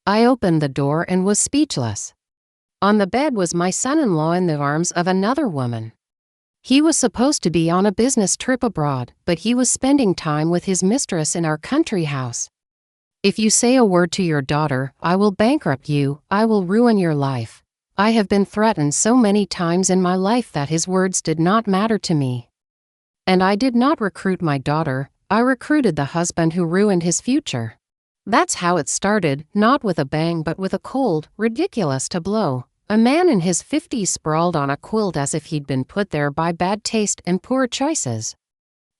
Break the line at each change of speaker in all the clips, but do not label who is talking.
I opened the door and was speechless. On the bed was my son-in-law in the arms of another woman. He was supposed to be on a business trip abroad, but he was spending time with his mistress in our country house. "If you say a word to your daughter, I will bankrupt you, I will ruin your life." I have been threatened so many times in my life that his words did not matter to me. And I did not recruit my daughter, I recruited the husband who ruined his future. That's how it started, not with a bang but with a cold, ridiculous tableau. A man in his 50s sprawled on a quilt as if he'd been put there by bad taste and poor choices,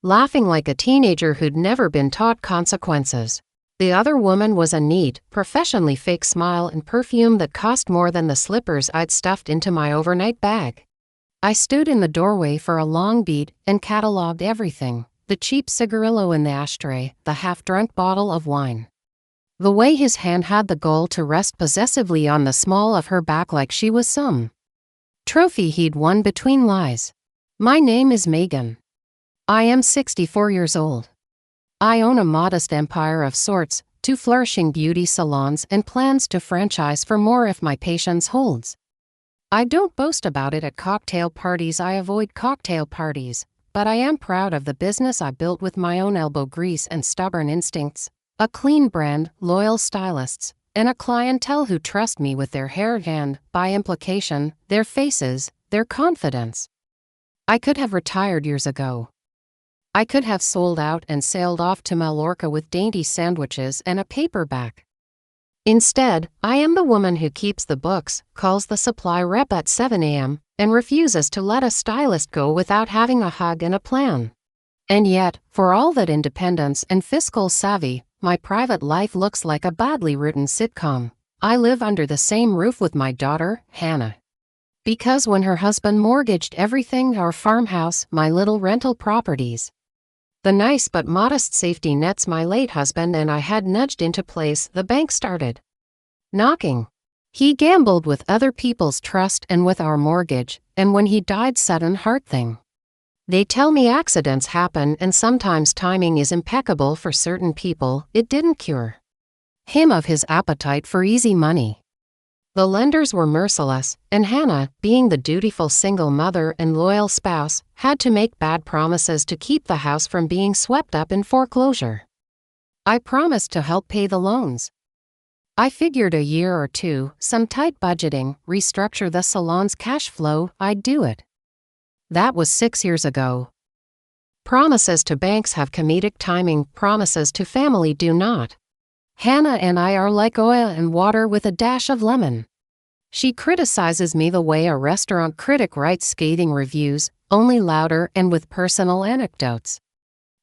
laughing like a teenager who'd never been taught consequences. The other woman was a neat, professionally fake smile and perfume that cost more than the slippers I'd stuffed into my overnight bag. I stood in the doorway for a long beat and catalogued everything: the cheap cigarillo in the ashtray, the half-drunk bottle of wine, the way his hand had the gall to rest possessively on the small of her back like she was some trophy he'd won between lies. My name is Megan. I am 64 years old. I own a modest empire of sorts, 2 flourishing beauty salons and plans to franchise for more if my patience holds. I don't boast about it at cocktail parties. I avoid cocktail parties, but I am proud of the business I built with my own elbow grease and stubborn instincts, a clean brand, loyal stylists, and a clientele who trust me with their hair and, by implication, their faces, their confidence. I could have retired years ago. I could have sold out and sailed off to Mallorca with dainty sandwiches and a paperback. Instead, I am the woman who keeps the books, calls the supply rep at 7 a.m., and refuses to let a stylist go without having a hug and a plan. And yet, for all that independence and fiscal savvy, my private life looks like a badly written sitcom. I live under the same roof with my daughter, Hannah. Because when her husband mortgaged everything, our farmhouse, my little rental properties, the nice but modest safety nets my late husband and I had nudged into place, the bank started knocking. He gambled with other people's trust and with our mortgage, and when he died, sudden heart thing. They tell me accidents happen and sometimes timing is impeccable for certain people. It didn't cure him of his appetite for easy money. The lenders were merciless, and Hannah, being the dutiful single mother and loyal spouse, had to make bad promises to keep the house from being swept up in foreclosure. I promised to help pay the loans. I figured a year or two, some tight budgeting, restructure the salon's cash flow, I'd do it. That was 6 years ago. Promises to banks have comedic timing, promises to family do not. Hannah and I are like oil and water with a dash of lemon. She criticizes me the way a restaurant critic writes scathing reviews, only louder and with personal anecdotes.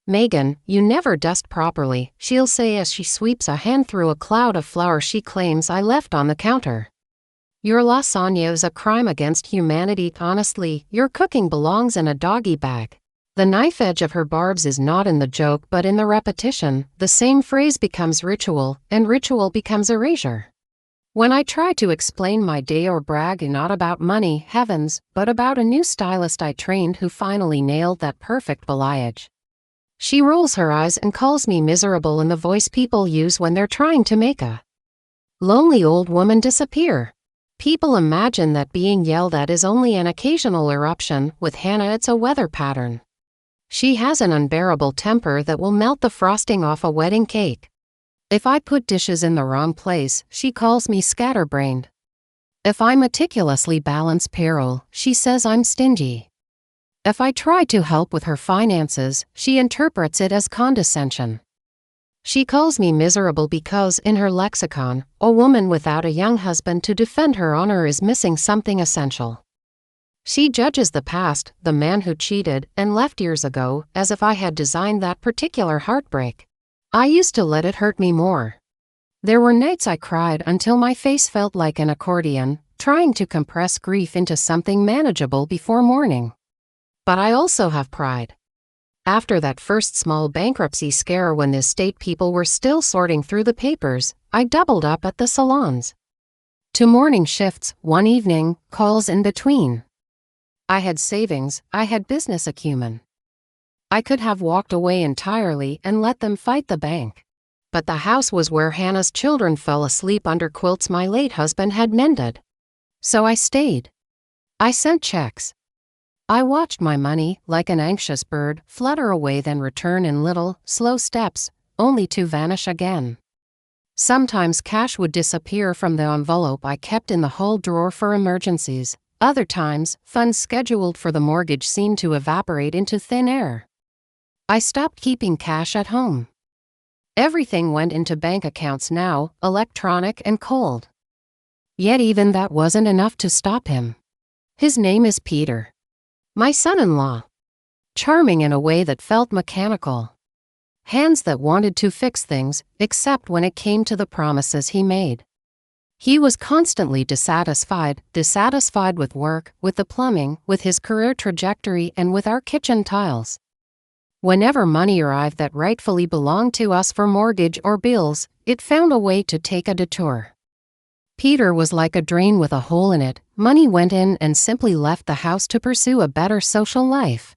"Megan, you never dust properly," she'll say as she sweeps a hand through a cloud of flour she claims I left on the counter. "Your lasagna is a crime against humanity. Honestly, your cooking belongs in a doggy bag." The knife edge of her barbs is not in the joke but in the repetition. The same phrase becomes ritual, and ritual becomes erasure. When I try to explain my day or brag not about money, heavens, but about a new stylist I trained who finally nailed that perfect balayage, she rolls her eyes and calls me miserable in the voice people use when they're trying to make a lonely old woman disappear. People imagine that being yelled at is only an occasional eruption. With Hannah, it's a weather pattern. She has an unbearable temper that will melt the frosting off a wedding cake. If I put dishes in the wrong place, she calls me scatterbrained. If I meticulously balance payroll, she says I'm stingy. If I try to help with her finances, she interprets it as condescension. She calls me miserable because, in her lexicon, a woman without a young husband to defend her honor is missing something essential. She judges the past, the man who cheated and left years ago, as if I had designed that particular heartbreak. I used to let it hurt me more. There were nights I cried until my face felt like an accordion, trying to compress grief into something manageable before morning. But I also have pride. After that first small bankruptcy scare when the estate people were still sorting through the papers, I doubled up at the salons. 2 morning shifts, 1 evening, calls in between. I had savings, I had business acumen. I could have walked away entirely and let them fight the bank. But the house was where Hannah's children fell asleep under quilts my late husband had mended. So I stayed. I sent checks. I watched my money, like an anxious bird, flutter away then return in little, slow steps, only to vanish again. Sometimes cash would disappear from the envelope I kept in the hall drawer for emergencies. Other times, funds scheduled for the mortgage seemed to evaporate into thin air. I stopped keeping cash at home. Everything went into bank accounts now, electronic and cold. Yet even that wasn't enough to stop him. His name is Peter. My son-in-law. Charming in a way that felt mechanical. Hands that wanted to fix things, except when it came to the promises he made. He was constantly dissatisfied with work, with the plumbing, with his career trajectory, and with our kitchen tiles. Whenever money arrived that rightfully belonged to us for mortgage or bills, it found a way to take a detour. Peter was like a drain with a hole in it. Money went in and simply left the house to pursue a better social life.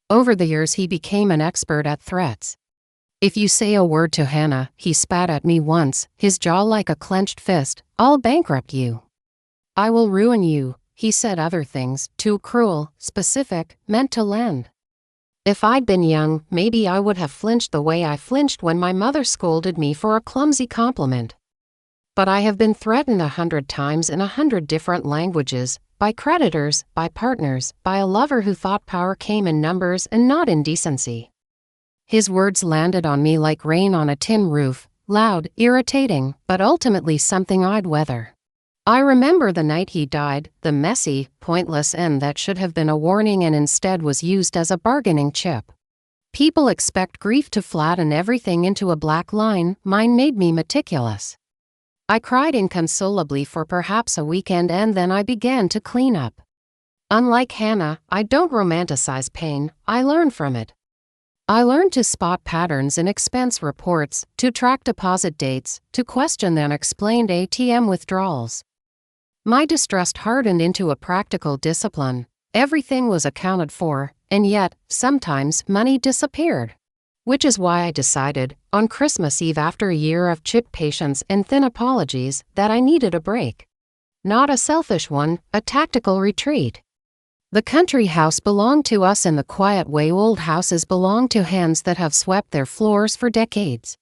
Over the years he became an expert at threats. If you say a word to Hannah, he spat at me once, his jaw like a clenched fist, I'll bankrupt you. I will ruin you, he said other things, too cruel, specific, meant to land. If I'd been young, maybe I would have flinched the way I flinched when my mother scolded me for a clumsy compliment. But I have been threatened 100 times in 100 different languages, by creditors, by partners, by a lover who thought power came in numbers and not in decency. His words landed on me like rain on a tin roof, loud, irritating, but ultimately something I'd weather. I remember the night he died, the messy, pointless end that should have been a warning and instead was used as a bargaining chip. People expect grief to flatten everything into a black line. Mine made me meticulous. I cried inconsolably for perhaps a weekend and then I began to clean up. Unlike Hannah, I don't romanticize pain, I learn from it. I learned to spot patterns in expense reports, to track deposit dates, to question the unexplained ATM withdrawals. My distrust hardened into a practical discipline. Everything was accounted for, and yet, sometimes, money disappeared. Which is why I decided, on Christmas Eve after a year of chip patience and thin apologies, that I needed a break. Not a selfish one, a tactical retreat. The country house belonged to us in the quiet way old houses belong to hands that have swept their floors for decades.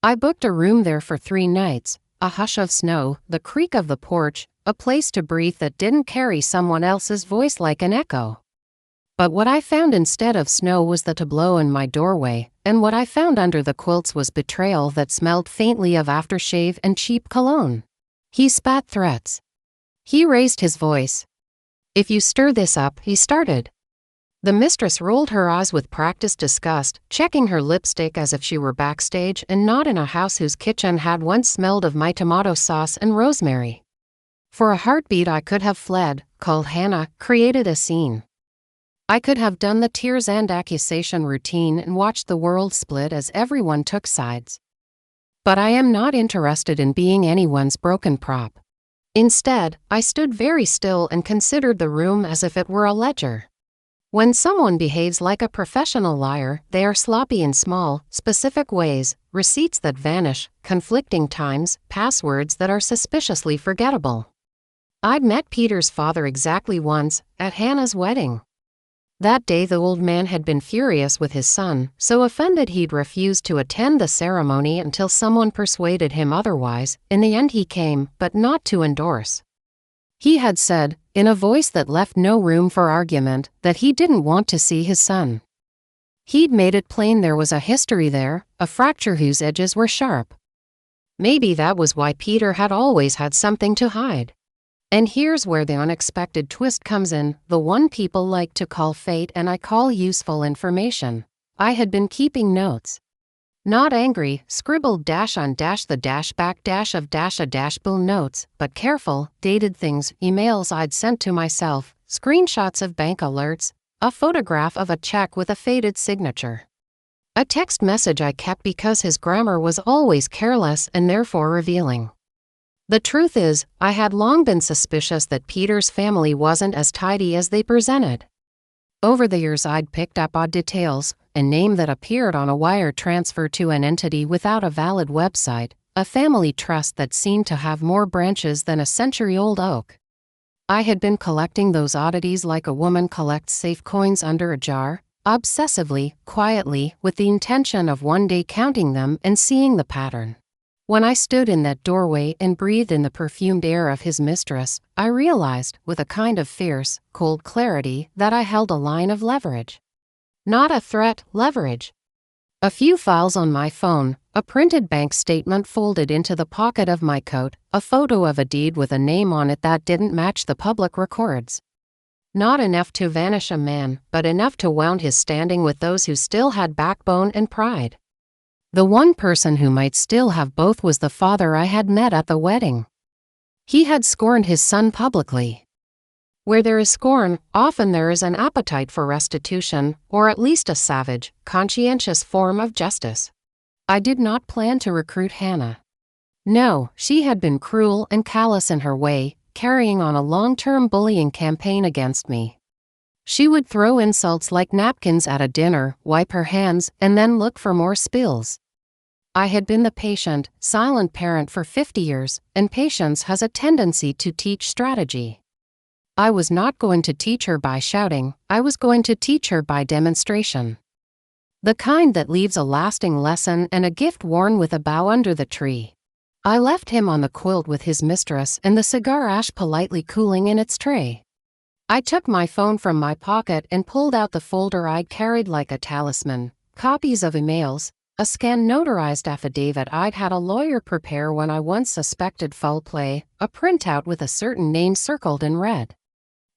I booked a room there for 3 nights, a hush of snow, the creak of the porch, a place to breathe that didn't carry someone else's voice like an echo. But what I found instead of snow was the tableau in my doorway, and what I found under the quilts was betrayal that smelled faintly of aftershave and cheap cologne. He spat threats. He raised his voice. If you stir this up, he started. The mistress rolled her eyes with practiced disgust, checking her lipstick as if she were backstage and not in a house whose kitchen had once smelled of my tomato sauce and rosemary. For a heartbeat I could have fled, called Hannah, created a scene. I could have done the tears and accusation routine and watched the world split as everyone took sides. But I am not interested in being anyone's broken prop. Instead, I stood very still and considered the room as if it were a ledger. When someone behaves like a professional liar, they are sloppy in small, specific ways, receipts that vanish, conflicting times, passwords that are suspiciously forgettable. I'd met Peter's father exactly once, at Hannah's wedding. That day the old man had been furious with his son, so offended he'd refused to attend the ceremony until someone persuaded him otherwise. In the end he came, but not to endorse. He had said, in a voice that left no room for argument, that he didn't want to see his son. He'd made it plain there was a history there, a fracture whose edges were sharp. Maybe that was why Peter had always had something to hide. And here's where the unexpected twist comes in, the one people like to call fate and I call useful information. I had been keeping notes. Not angry, scribbled dash on dash the dash back dash of dash a dash bull notes, but careful, dated things, emails I'd sent to myself, screenshots of bank alerts, a photograph of a check with a faded signature. A text message I kept because his grammar was always careless and therefore revealing. The truth is, I had long been suspicious that Peter's family wasn't as tidy as they presented. Over the years I'd picked up odd details, a name that appeared on a wire transfer to an entity without a valid website, a family trust that seemed to have more branches than a century-old oak. I had been collecting those oddities like a woman collects safe coins under a jar, obsessively, quietly, with the intention of one day counting them and seeing the pattern. When I stood in that doorway and breathed in the perfumed air of his mistress, I realized, with a kind of fierce, cold clarity, that I held a line of leverage. Not a threat, leverage. A few files on my phone, a printed bank statement folded into the pocket of my coat, a photo of a deed with a name on it that didn't match the public records. Not enough to vanish a man, but enough to wound his standing with those who still had backbone and pride. The one person who might still have both was the father I had met at the wedding. He had scorned his son publicly. Where there is scorn, often there is an appetite for restitution, or at least a savage, conscientious form of justice. I did not plan to recruit Hannah. No, she had been cruel and callous in her way, carrying on a long-term bullying campaign against me. She would throw insults like napkins at a dinner, wipe her hands, and then look for more spills. I had been the patient, silent parent for 50 years, and patience has a tendency to teach strategy. I was not going to teach her by shouting, I was going to teach her by demonstration. The kind that leaves a lasting lesson and a gift worn with a bough under the tree. I left him on the quilt with his mistress and the cigar ash politely cooling in its tray. I took my phone from my pocket and pulled out the folder I'd carried like a talisman, copies of emails, a scanned notarized affidavit I'd had a lawyer prepare when I once suspected foul play, a printout with a certain name circled in red.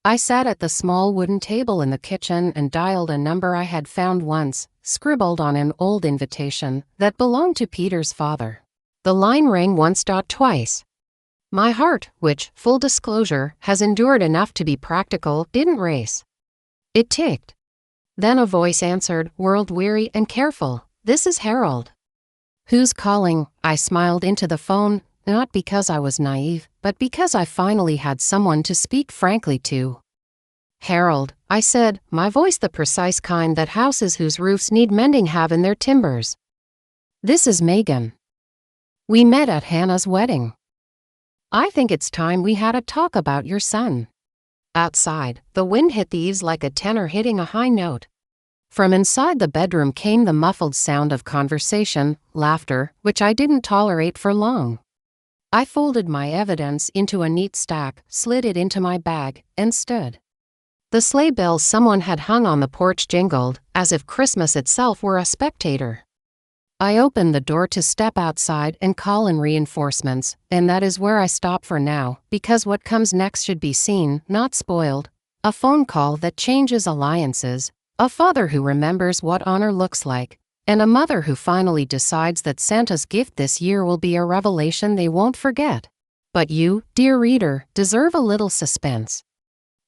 I sat at the small wooden table in the kitchen and dialed a number I had found once, scribbled on an old invitation, that belonged to Peter's father. The line rang once, twice. My heart, which, full disclosure, has endured enough to be practical, didn't race. It ticked. Then a voice answered, world-weary and careful. This is Harold. Who's calling? I smiled into the phone, not because I was naive, but because I finally had someone to speak frankly to. Harold, I said, my voice the precise kind that houses whose roofs need mending have in their timbers. This is Megan. We met at Hannah's wedding. I think it's time we had a talk about your son. Outside, the wind hit the eaves like a tenor hitting a high note. From inside the bedroom came the muffled sound of conversation, laughter, which I didn't tolerate for long. I folded my evidence into a neat stack, slid it into my bag, and stood. The sleigh bells someone had hung on the porch jingled, as if Christmas itself were a spectator. I opened the door to step outside and call in reinforcements, and that is where I stop for now, because what comes next should be seen, not spoiled. A phone call that changes alliances, a father who remembers what honor looks like, and a mother who finally decides that Santa's gift this year will be a revelation they won't forget. But you, dear reader, deserve a little suspense.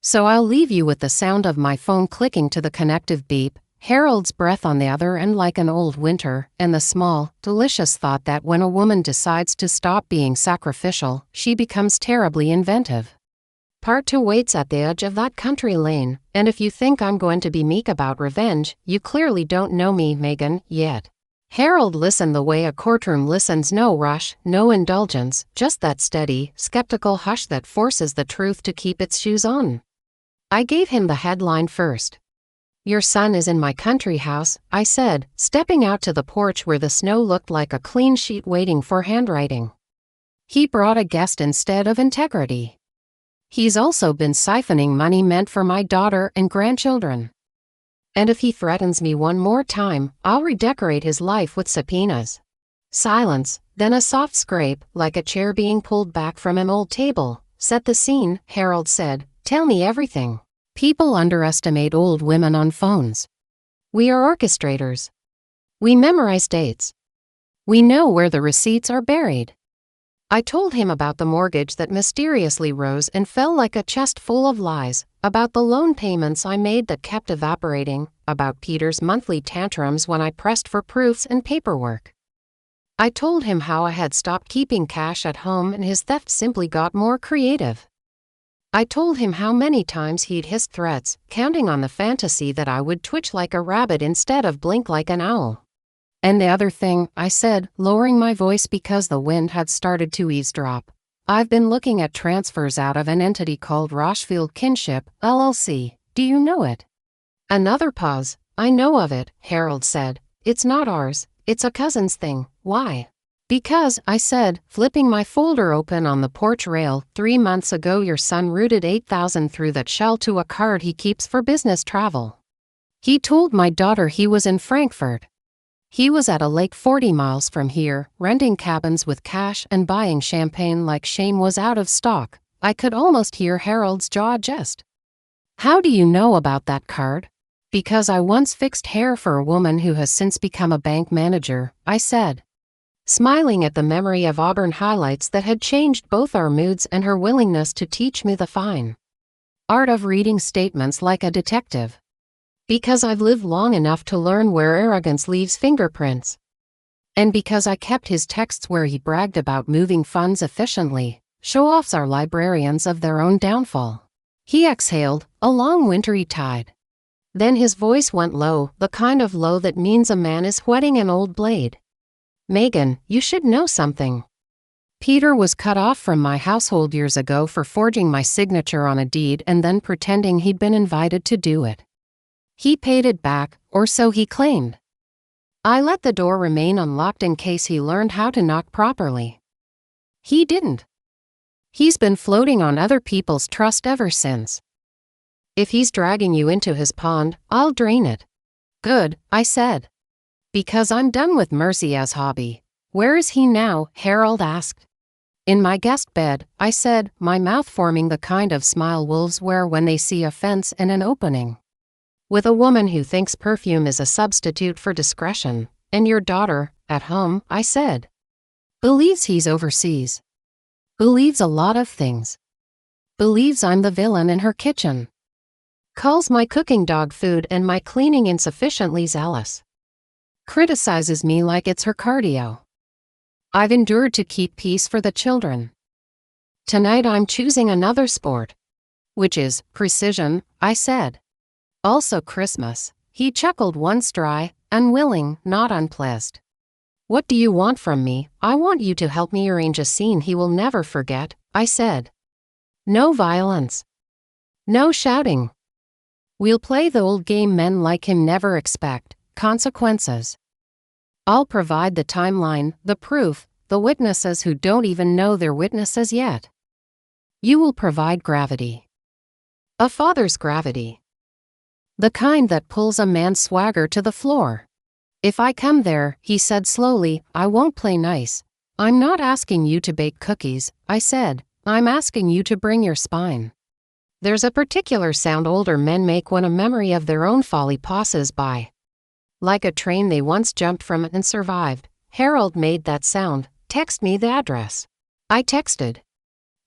So I'll leave you with the sound of my phone clicking to the connective beep, Harold's breath on the other end like an old winter, and the small, delicious thought that when a woman decides to stop being sacrificial, she becomes terribly inventive. Part 2 waits at the edge of that country lane, and if you think I'm going to be meek about revenge, you clearly don't know me, Megan, yet. Harold listened the way a courtroom listens, no rush, no indulgence, just that steady, skeptical hush that forces the truth to keep its shoes on. I gave him the headline first. Your son is in my country house, I said, stepping out to the porch where the snow looked like a clean sheet waiting for handwriting. He brought a guest instead of integrity. He's also been siphoning money meant for my daughter and grandchildren. And if he threatens me one more time, I'll redecorate his life with subpoenas. Silence, then a soft scrape, like a chair being pulled back from an old table. Set the scene, Harold said. Tell me everything. People underestimate old women on phones. We are orchestrators. We memorize dates. We know where the receipts are buried. I told him about the mortgage that mysteriously rose and fell like a chest full of lies, about the loan payments I made that kept evaporating, about Peter's monthly tantrums when I pressed for proofs and paperwork. I told him how I had stopped keeping cash at home and his theft simply got more creative. I told him how many times he'd hissed threats, counting on the fantasy that I would twitch like a rabbit instead of blink like an owl. And the other thing, I said, lowering my voice because the wind had started to eavesdrop. I've been looking at transfers out of an entity called Rochefield Kinship, LLC. Do you know it? Another pause. I know of it, Harold said. It's not ours. It's a cousin's thing. Why? Because, I said, flipping my folder open on the porch rail, 3 months ago your son routed $8,000 through that shell to a card he keeps for business travel. He told my daughter he was in Frankfurt. He was at a lake 40 miles from here, renting cabins with cash and buying champagne like shame was out of stock. I could almost hear Harold's jaw adjust. How do you know about that card? Because I once fixed hair for a woman who has since become a bank manager, I said, smiling at the memory of auburn highlights that had changed both our moods and her willingness to teach me the fine art of reading statements like a detective. Because I've lived long enough to learn where arrogance leaves fingerprints. And because I kept his texts where he bragged about moving funds efficiently. Show-offs are librarians of their own downfall. He exhaled, a long wintry tide. Then his voice went low, the kind of low that means a man is whetting an old blade. Megan, you should know something. Peter was cut off from my household years ago for forging my signature on a deed and then pretending he'd been invited to do it. He paid it back, or so he claimed. I let the door remain unlocked in case he learned how to knock properly. He didn't. He's been floating on other people's trust ever since. If he's dragging you into his pond, I'll drain it. Good, I said. Because I'm done with Mercy as hobby. Where is he now? Harold asked. In my guest bed, I said, my mouth forming the kind of smile wolves wear when they see a fence and an opening. With a woman who thinks perfume is a substitute for discretion, and your daughter, at home, I said. Believes he's overseas. Believes a lot of things. Believes I'm the villain in her kitchen. Calls my cooking dog food and my cleaning insufficiently zealous. Criticizes me like it's her cardio. I've endured to keep peace for the children. Tonight I'm choosing another sport. Which is precision, I said. Also Christmas. He chuckled once dry, unwilling, not unpleased. What do you want from me? I want you to help me arrange a scene he will never forget, I said. No violence. No shouting. We'll play the old game men like him never expect, consequences. I'll provide the timeline, the proof, the witnesses who don't even know they're witnesses yet. You will provide gravity. A father's gravity. The kind that pulls a man's swagger to the floor. If I come there, he said slowly, I won't play nice. I'm not asking you to bake cookies, I said. I'm asking you to bring your spine. There's a particular sound older men make when a memory of their own folly passes by. Like a train they once jumped from and survived. Harold made that sound. Text me the address. I texted.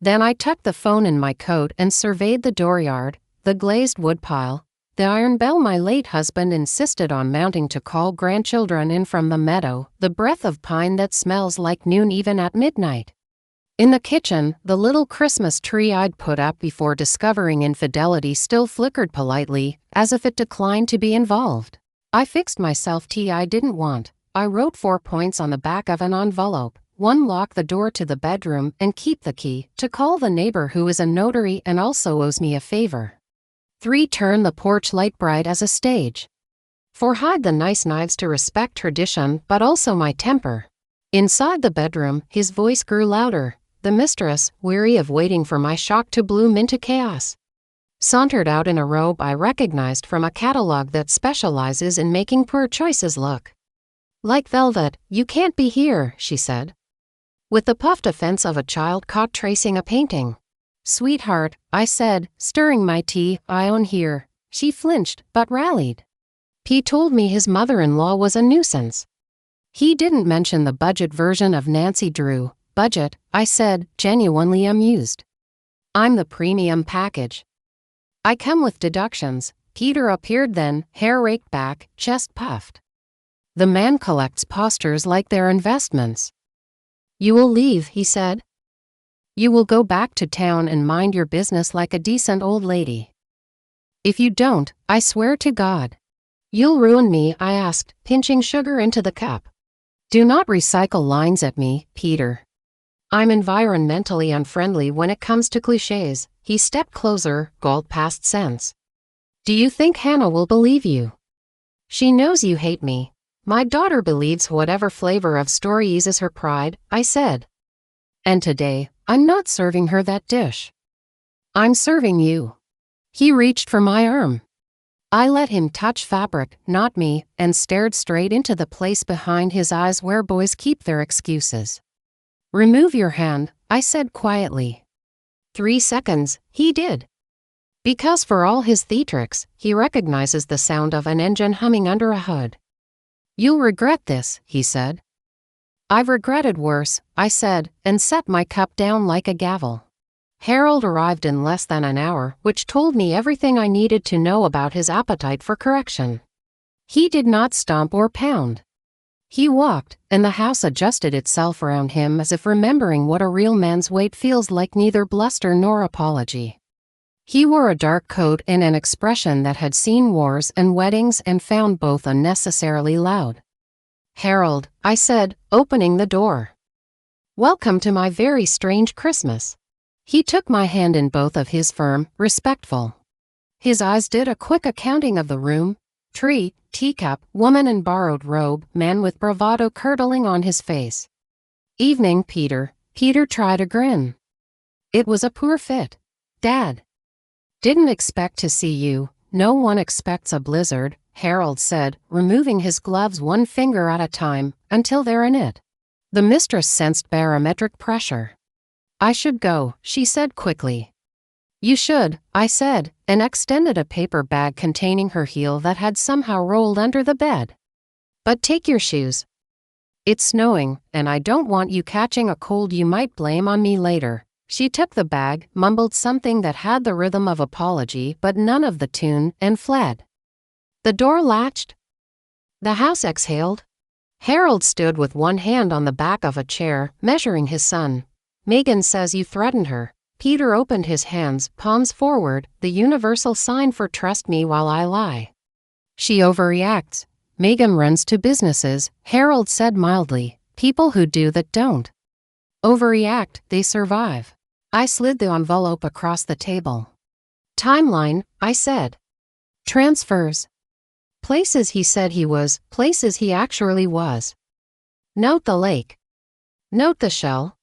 Then I tucked the phone in my coat and surveyed the dooryard, the glazed woodpile, the iron bell my late husband insisted on mounting to call grandchildren in from the meadow, the breath of pine that smells like noon even at midnight. In the kitchen, the little Christmas tree I'd put up before discovering infidelity still flickered politely, as if it declined to be involved. I fixed myself tea I didn't want. I wrote 4 points on the back of an envelope. 1. Lock the door to the bedroom and keep the key, to call the neighbor who is a notary and also owes me a favor. 3. Turn the porch light bright as a stage. 4. Hide the nice knives to respect tradition but also my temper. Inside the bedroom, his voice grew louder. The mistress, weary of waiting for my shock to bloom into chaos, sauntered out in a robe I recognized from a catalog that specializes in making poor choices look like velvet. You can't be here, she said, with the puffed offense of a child caught tracing a painting. Sweetheart, I said, stirring my tea, I own here. She flinched, but rallied. P told me his mother-in-law was a nuisance. He didn't mention the budget version of Nancy Drew. Budget, I said, genuinely amused. I'm the premium package. I come with deductions. Peter appeared then, hair raked back, chest puffed. The man collects postures like they're investments. You will leave, he said. You will go back to town and mind your business like a decent old lady. If you don't, I swear to God. You'll ruin me, I asked, pinching sugar into the cup. Do not recycle lines at me, Peter. I'm environmentally unfriendly when it comes to cliches. He stepped closer, gulped past sense. Do you think Hannah will believe you? She knows you hate me. My daughter believes whatever flavor of story eases her pride, I said. And today, I'm not serving her that dish. I'm serving you. He reached for my arm. I let him touch fabric, not me, and stared straight into the place behind his eyes where boys keep their excuses. Remove your hand, I said quietly. 3 seconds, he did. Because for all his theatrics, he recognizes the sound of an engine humming under a hood. You'll regret this, he said. I've regretted worse, I said, and set my cup down like a gavel. Harold arrived in less than an hour, which told me everything I needed to know about his appetite for correction. He did not stomp or pound. He walked, and the house adjusted itself around him as if remembering what a real man's weight feels like, neither bluster nor apology. He wore a dark coat and an expression that had seen wars and weddings and found both unnecessarily loud. Harold, I said, opening the door. Welcome to my very strange Christmas. He took my hand in both of his firm, respectful. His eyes did a quick accounting of the room. Tree, teacup, woman in borrowed robe, man with bravado curdling on his face. Evening, Peter. Peter tried a grin. It was a poor fit. Dad. Didn't expect to see you. No one expects a blizzard, Harold said, removing his gloves one finger at a time, until they're in it. The mistress sensed barometric pressure. I should go, she said quickly. You should, I said, and extended a paper bag containing her heel that had somehow rolled under the bed. But take your shoes. It's snowing, and I don't want you catching a cold you might blame on me later. She took the bag, mumbled something that had the rhythm of apology but none of the tune, and fled. The door latched. The house exhaled. Harold stood with one hand on the back of a chair, measuring his son. Megan says you threatened her. Peter opened his hands, palms forward, the universal sign for trust me while I lie. She overreacts. Megan runs to businesses, Harold said mildly. People who do that don't overreact, they survive. I slid the envelope across the table. Timeline, I said. Transfers. Places he said he was, places he actually was. Note the lake. Note the shell.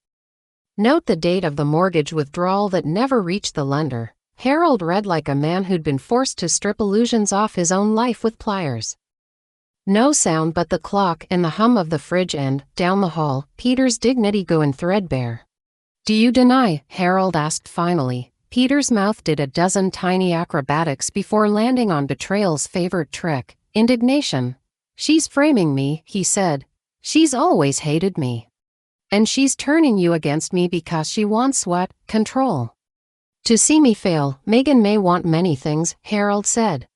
Note the date of the mortgage withdrawal that never reached the lender. Harold read like a man who'd been forced to strip illusions off his own life with pliers. No sound but the clock and the hum of the fridge and, down the hall, Peter's dignity going threadbare. Do you deny? Harold asked finally. Peter's mouth did a dozen tiny acrobatics before landing on Betrayal's favorite trick, indignation. She's framing me, he said. She's always hated me. And she's turning you against me because she wants what? Control. To see me fail, Megan may want many things, Harold said.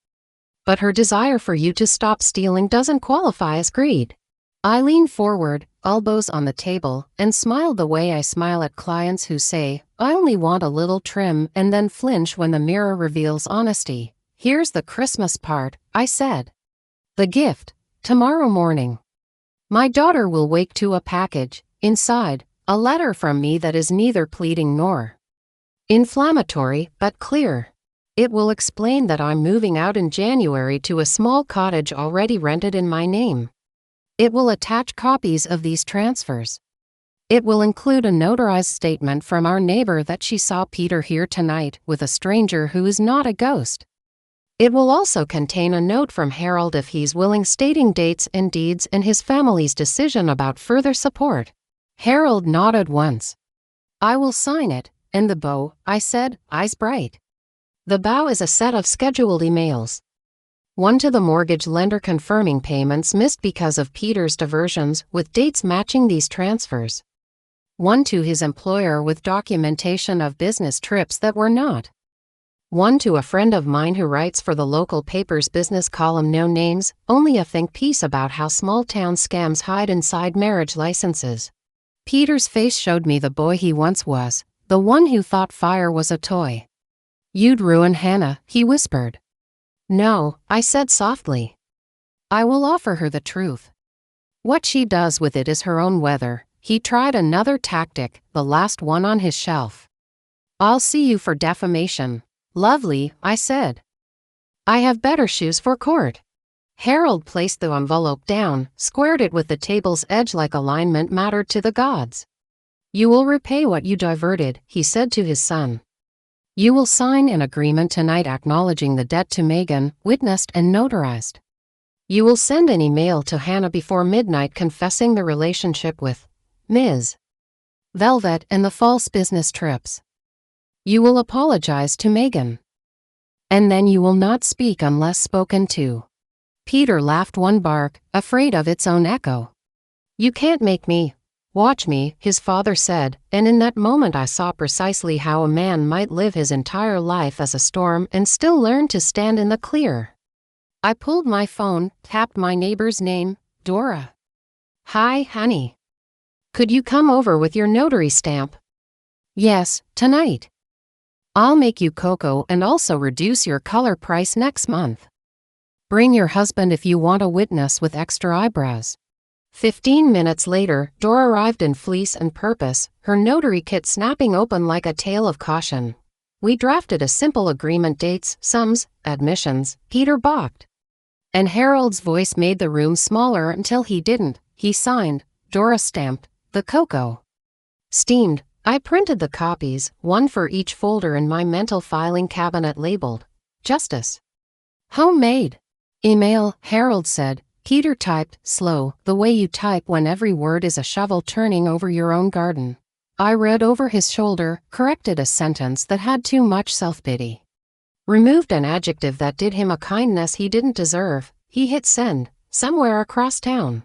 But her desire for you to stop stealing doesn't qualify as greed. I leaned forward, elbows on the table, and smiled the way I smile at clients who say, I only want a little trim, and then flinch when the mirror reveals honesty. Here's the Christmas part, I said. The gift. Tomorrow morning. My daughter will wake to a package. Inside, a letter from me that is neither pleading nor inflammatory, but clear. It will explain that I'm moving out in January to a small cottage already rented in my name. It will attach copies of these transfers. It will include a notarized statement from our neighbor that she saw Peter here tonight with a stranger who is not a ghost. It will also contain a note from Harold if he's willing, stating dates and deeds and his family's decision about further support. Harold nodded once. I will sign it, and the bow, I said, eyes bright. The bow is a set of scheduled emails. One to the mortgage lender confirming payments missed because of Peter's diversions, with dates matching these transfers. One to his employer with documentation of business trips that were not. One to a friend of mine who writes for the local paper's business column, no names, only a think piece about how small-town scams hide inside marriage licenses. Peter's face showed me the boy he once was, The one who thought fire was a toy. You'd ruin Hannah, he whispered. No, I said softly. I will offer her the truth. What she does with it is her own weather. He tried another tactic, the last one on his shelf. I'll see you for defamation. Lovely, I said. I have better shoes for court. Harold placed the envelope down, squared it with the table's edge like alignment mattered to the gods. You will repay what you diverted, he said to his son. You will sign an agreement tonight acknowledging the debt to Megan, witnessed and notarized. You will send an email to Hannah before midnight confessing the relationship with Ms. Velvet and the false business trips. You will apologize to Megan. And then you will not speak unless spoken to. Peter laughed one bark, afraid of its own echo. You can't make me. Watch me, his father said, and in that moment I saw precisely how a man might live his entire life as a storm and still learn to stand in the clear. I pulled my phone, tapped my neighbor's name, Dora. Hi, honey. Could you come over with your notary stamp? Yes, tonight. I'll make you cocoa and also reduce your color price next month. Bring your husband if you want a witness with extra eyebrows. 15 minutes later, Dora arrived in fleece and purpose, her notary kit snapping open like a tale of caution. We drafted a simple agreement, dates, sums, admissions. Peter balked. And Harold's voice made the room smaller until he didn't. He signed, Dora stamped, the cocoa. Steamed. I printed the copies, one for each folder in my mental filing cabinet labeled, Justice. Homemade. Email, Harold said. Peter typed, slow, the way you type when every word is a shovel turning over your own garden. I read over his shoulder, corrected a sentence that had too much self-pity. Removed an adjective that did him a kindness he didn't deserve. He hit send, somewhere across town.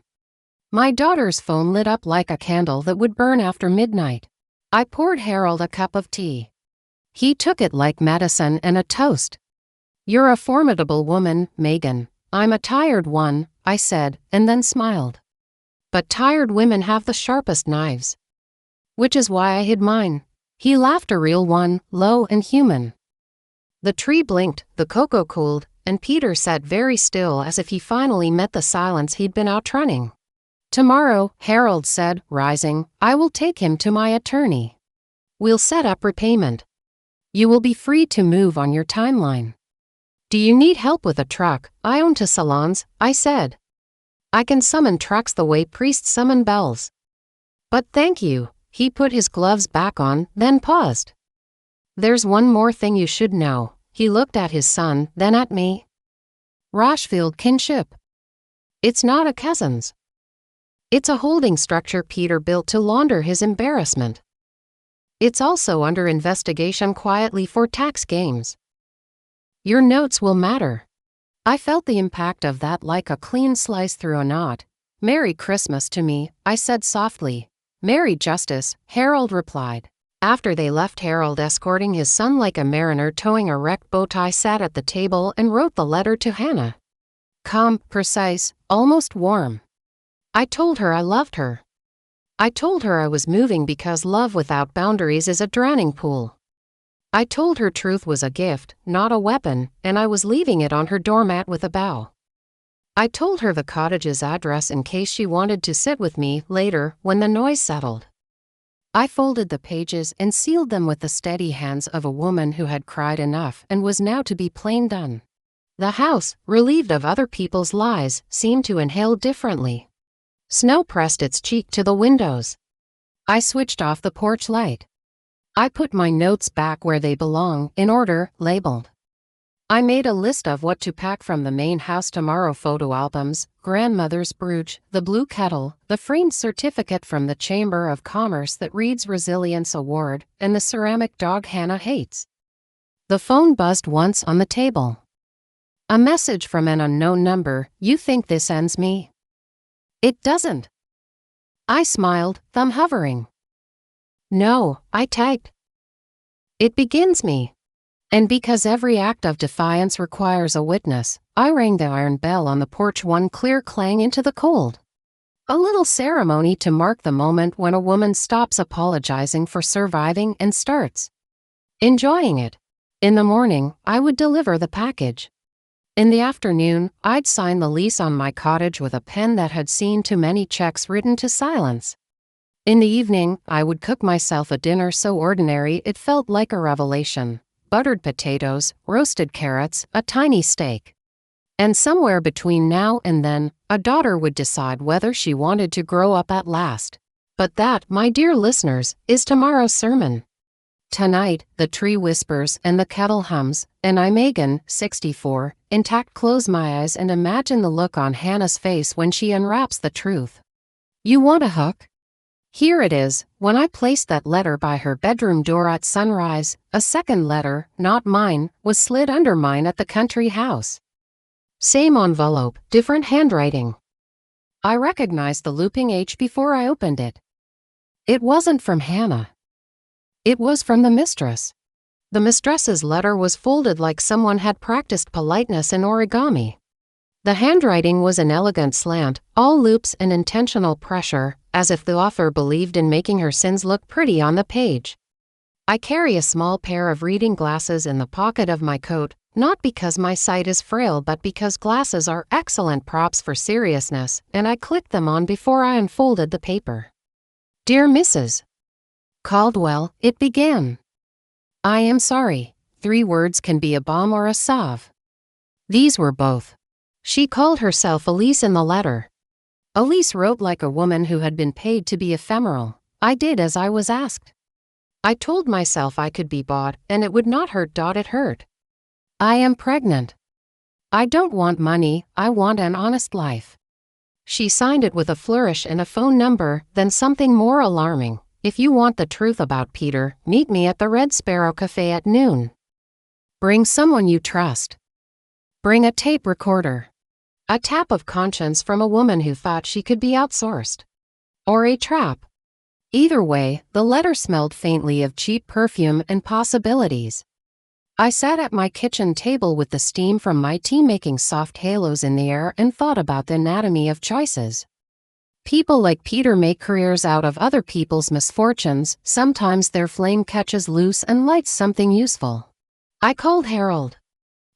My daughter's phone lit up like a candle that would burn after midnight. I poured Harold a cup of tea. He took it like medicine and a toast. You're a formidable woman, Megan. I'm a tired one, I said, and then smiled. But tired women have the sharpest knives. Which is why I hid mine. He laughed, a real one, low and human. The tree blinked, the cocoa cooled, and Peter sat very still as if he finally met the silence he'd been outrunning. Tomorrow, Harold said, rising, I will take him to my attorney. We'll set up repayment. You will be free to move on your timeline. Do you need help with a truck? I own 2 salons, I said. I can summon trucks the way priests summon bells. But thank you. He put his gloves back on, then paused. There's one more thing you should know. He looked at his son, then at me. Rochefield kinship. It's not a cousin's. It's a holding structure Peter built to launder his embarrassment. It's also under investigation quietly for tax games. Your notes will matter. I felt the impact of that like a clean slice through a knot. Merry Christmas to me, I said softly. Merry Justice, Harold replied. After they left, Harold, escorting his son like a mariner towing a wrecked boat, I sat at the table and wrote the letter to Hannah. Calm, precise, almost warm. I told her I loved her. I told her I was moving because love without boundaries is a drowning pool. I told her truth was a gift, not a weapon, and I was leaving it on her doormat with a bow. I told her the cottage's address in case she wanted to sit with me later when the noise settled. I folded the pages and sealed them with the steady hands of a woman who had cried enough and was now to be plain done. The house, relieved of other people's lies, seemed to inhale differently. Snow pressed its cheek to the windows. I switched off the porch light. I put my notes back where they belong, in order, labeled. I made a list of what to pack from the main house tomorrow: photo albums, grandmother's brooch, the blue kettle, the framed certificate from the Chamber of Commerce that reads Resilience Award, and the ceramic dog Hannah hates. The phone buzzed once on the table. A message from an unknown number. You think this ends me? It doesn't. I smiled, thumb hovering. No, I typed. It begins me. And because every act of defiance requires a witness, I rang the iron bell on the porch, one clear clang into the cold. A little ceremony to mark the moment when a woman stops apologizing for surviving and starts enjoying it. In the morning, I would deliver the package. In the afternoon, I'd sign the lease on my cottage with a pen that had seen too many checks written to silence. In the evening, I would cook myself a dinner so ordinary it felt like a revelation. Buttered potatoes, roasted carrots, a tiny steak. And somewhere between now and then, a daughter would decide whether she wanted to grow up at last. But that, my dear listeners, is tomorrow's sermon. Tonight, the tree whispers and the kettle hums, and I, Megan, 64, intact, close my eyes and imagine the look on Hannah's face when she unwraps the truth. You want a hook? Here it is. When I placed that letter by her bedroom door at sunrise, a second letter, not mine, was slid under mine at the country house. Same envelope, different handwriting. I recognized the looping H before I opened it. It wasn't from Hannah. It was from the mistress. The mistress's letter was folded like someone had practiced politeness in origami. The handwriting was an elegant slant, all loops and intentional pressure, as if the author believed in making her sins look pretty on the page. I carry a small pair of reading glasses in the pocket of my coat, not because my sight is frail but because glasses are excellent props for seriousness, and I clicked them on before I unfolded the paper. Dear Mrs. Caldwell, it began. I am sorry. 3 words can be a bomb or a salve. These were both. She called herself Elise in the letter. Elise wrote like a woman who had been paid to be ephemeral. I did as I was asked. I told myself I could be bought, and it would not hurt. It hurt. I am pregnant. I don't want money, I want an honest life. She signed it with a flourish and a phone number, then something more alarming. If you want the truth about Peter, meet me at the Red Sparrow Cafe at noon. Bring someone you trust. Bring a tape recorder. A tap of conscience from a woman who thought she could be outsourced. Or a trap. Either way, the letter smelled faintly of cheap perfume and possibilities. I sat at my kitchen table with the steam from my tea making soft halos in the air and thought about the anatomy of choices. People like Peter make careers out of other people's misfortunes. Sometimes their flame catches loose and lights something useful. I called Harold.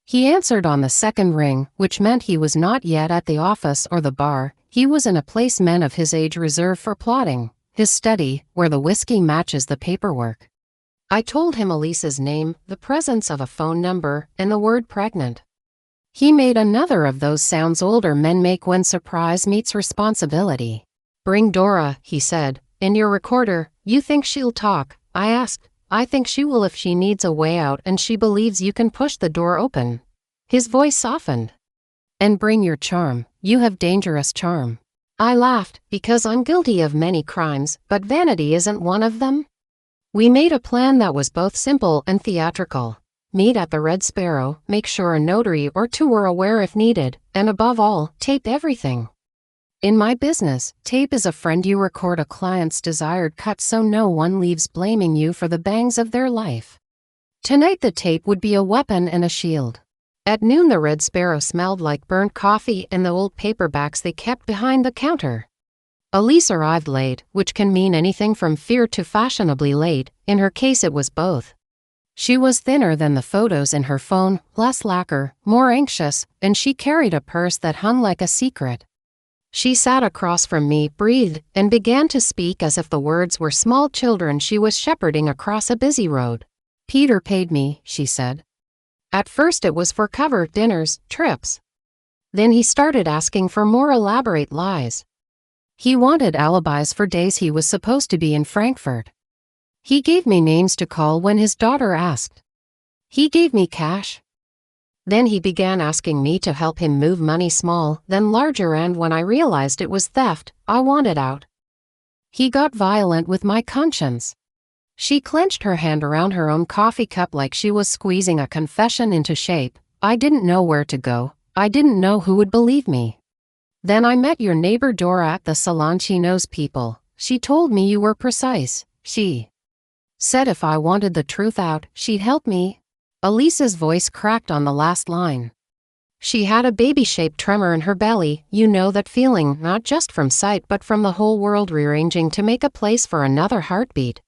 He answered on the second ring, which meant he was not yet at the office or the bar. He was in a place men of his age reserve for plotting, his study, where the whiskey matches the paperwork. I told him Elise's name, the presence of a phone number, and the word pregnant. He made another of those sounds older men make when surprise meets responsibility. Bring Dora, he said, in your recorder. You think she'll talk? I asked. I think she will if she needs a way out and she believes you can push the door open. His voice softened. And bring your charm. You have dangerous charm. I laughed, because I'm guilty of many crimes, but vanity isn't one of them. We made a plan that was both simple and theatrical. Meet at the Red Sparrow, make sure a notary or 2 were aware if needed, and above all, tape everything. In my business, tape is a friend. You record a client's desired cut so no one leaves blaming you for the bangs of their life. Tonight the tape would be a weapon and a shield. At noon the Red Sparrow smelled like burnt coffee and the old paperbacks they kept behind the counter. Elise arrived late, which can mean anything from fear to fashionably late. In her case it was both. She was thinner than the photos in her phone, less lacquer, more anxious, and she carried a purse that hung like a secret. She sat across from me, breathed, and began to speak as if the words were small children she was shepherding across a busy road. Peter paid me, she said. At first it was for cover, dinners, trips. Then he started asking for more elaborate lies. He wanted alibis for days he was supposed to be in Frankfurt. He gave me names to call when his daughter asked. He gave me cash. Then he began asking me to help him move money, small, then larger, and when I realized it was theft, I wanted out. He got violent with my conscience. She clenched her hand around her own coffee cup like she was squeezing a confession into shape. I didn't know where to go. I didn't know who would believe me. Then I met your neighbor Dora at the salon. She knows people. She told me you were precise. She said if I wanted the truth out, she'd help me. Elise's voice cracked on the last line. She had a baby-shaped tremor in her belly, you know that feeling, not just from sight but from the whole world rearranging to make a place for another heartbeat.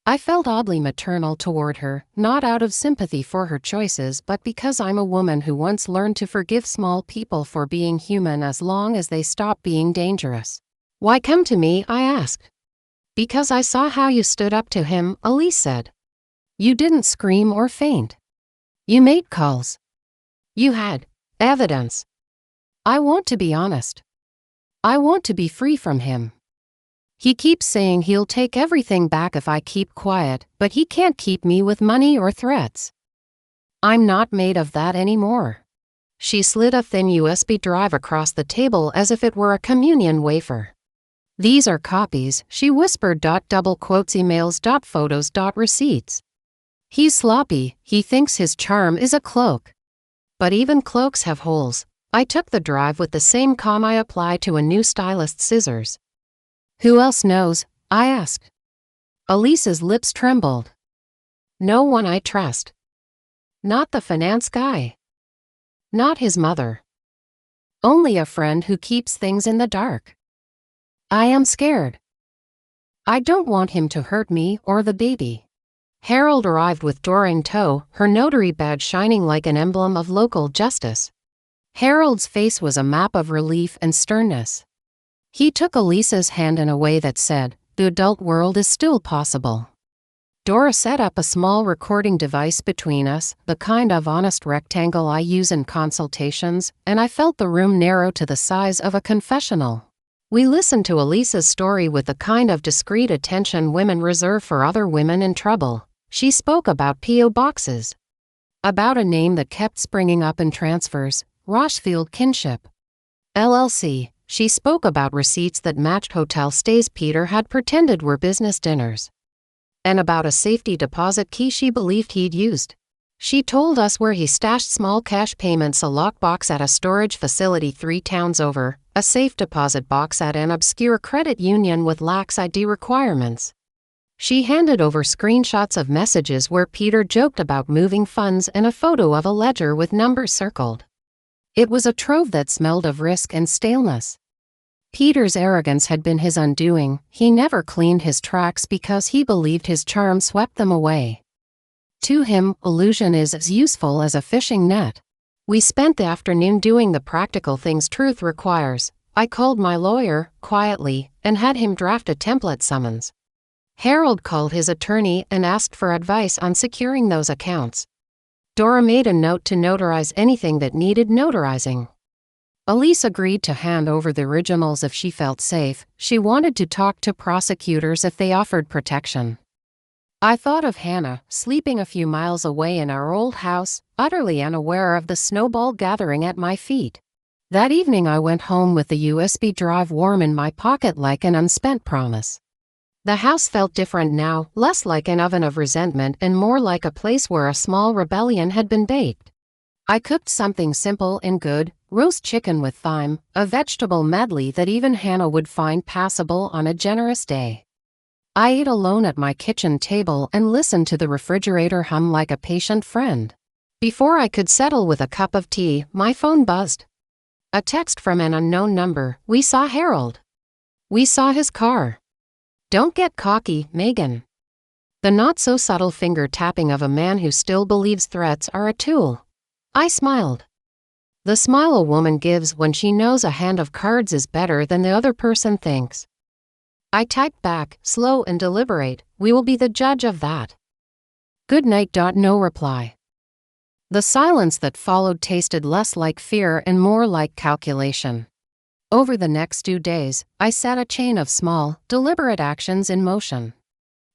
I felt oddly maternal toward her, not out of sympathy for her choices but because I'm a woman who once learned to forgive small people for being human as long as they stop being dangerous. "Why come to me?" I asked. "Because I saw how you stood up to him," Elise said. "You didn't scream or faint. You made calls. You had evidence. I want to be honest. I want to be free from him. He keeps saying he'll take everything back if I keep quiet, but he can't keep me with money or threats. I'm not made of that anymore." She slid a thin USB drive across the table as if it were a communion wafer. "These are copies," she whispered. Double quotes, emails, photos, receipts. "He's sloppy. He thinks his charm is a cloak. But even cloaks have holes." I took the drive with the same calm I apply to a new stylist's scissors. "Who else knows?" I asked. Elise's lips trembled. "No one I trust. Not the finance guy. Not his mother. Only a friend who keeps things in the dark. I am scared. I don't want him to hurt me or the baby." Harold arrived with Dora in tow, her notary badge shining like an emblem of local justice. Harold's face was a map of relief and sternness. He took Elisa's hand in a way that said, "The adult world is still possible." Dora set up a small recording device between us, the kind of honest rectangle I use in consultations, and I felt the room narrow to the size of a confessional. We listened to Elisa's story with the kind of discreet attention women reserve for other women in trouble. She spoke about P.O. boxes. About a name that kept springing up in transfers, Rochefield Kinship LLC. She spoke about receipts that matched hotel stays Peter had pretended were business dinners. And about a safety deposit key she believed he'd used. She told us where he stashed small cash payments, a lockbox at a storage facility 3 towns over, a safe deposit box at an obscure credit union with lax ID requirements. She handed over screenshots of messages where Peter joked about moving funds and a photo of a ledger with numbers circled. It was a trove that smelled of risk and staleness. Peter's arrogance had been his undoing. He never cleaned his tracks because he believed his charm swept them away. To him, illusion is as useful as a fishing net. We spent the afternoon doing the practical things truth requires. I called my lawyer, quietly, and had him draft a template summons. Harold called his attorney and asked for advice on securing those accounts. Dora made a note to notarize anything that needed notarizing. Elise agreed to hand over the originals if she felt safe. She wanted to talk to prosecutors if they offered protection. I thought of Hannah, sleeping a few miles away in our old house, utterly unaware of the snowball gathering at my feet. That evening I went home with the USB drive warm in my pocket like an unspent promise. The house felt different now, less like an oven of resentment and more like a place where a small rebellion had been baked. I cooked something simple and good, roast chicken with thyme, a vegetable medley that even Hannah would find passable on a generous day. I ate alone at my kitchen table and listened to the refrigerator hum like a patient friend. Before I could settle with a cup of tea, my phone buzzed. A text from an unknown number. "We saw Harold. We saw his car. Don't get cocky, Megan." The not-so-subtle finger tapping of a man who still believes threats are a tool. I smiled. The smile a woman gives when she knows a hand of cards is better than the other person thinks. I typed back, slow and deliberate, "We will be the judge of that. Good night." No reply. The silence that followed tasted less like fear and more like calculation. Over the next 2 days, I set a chain of small, deliberate actions in motion.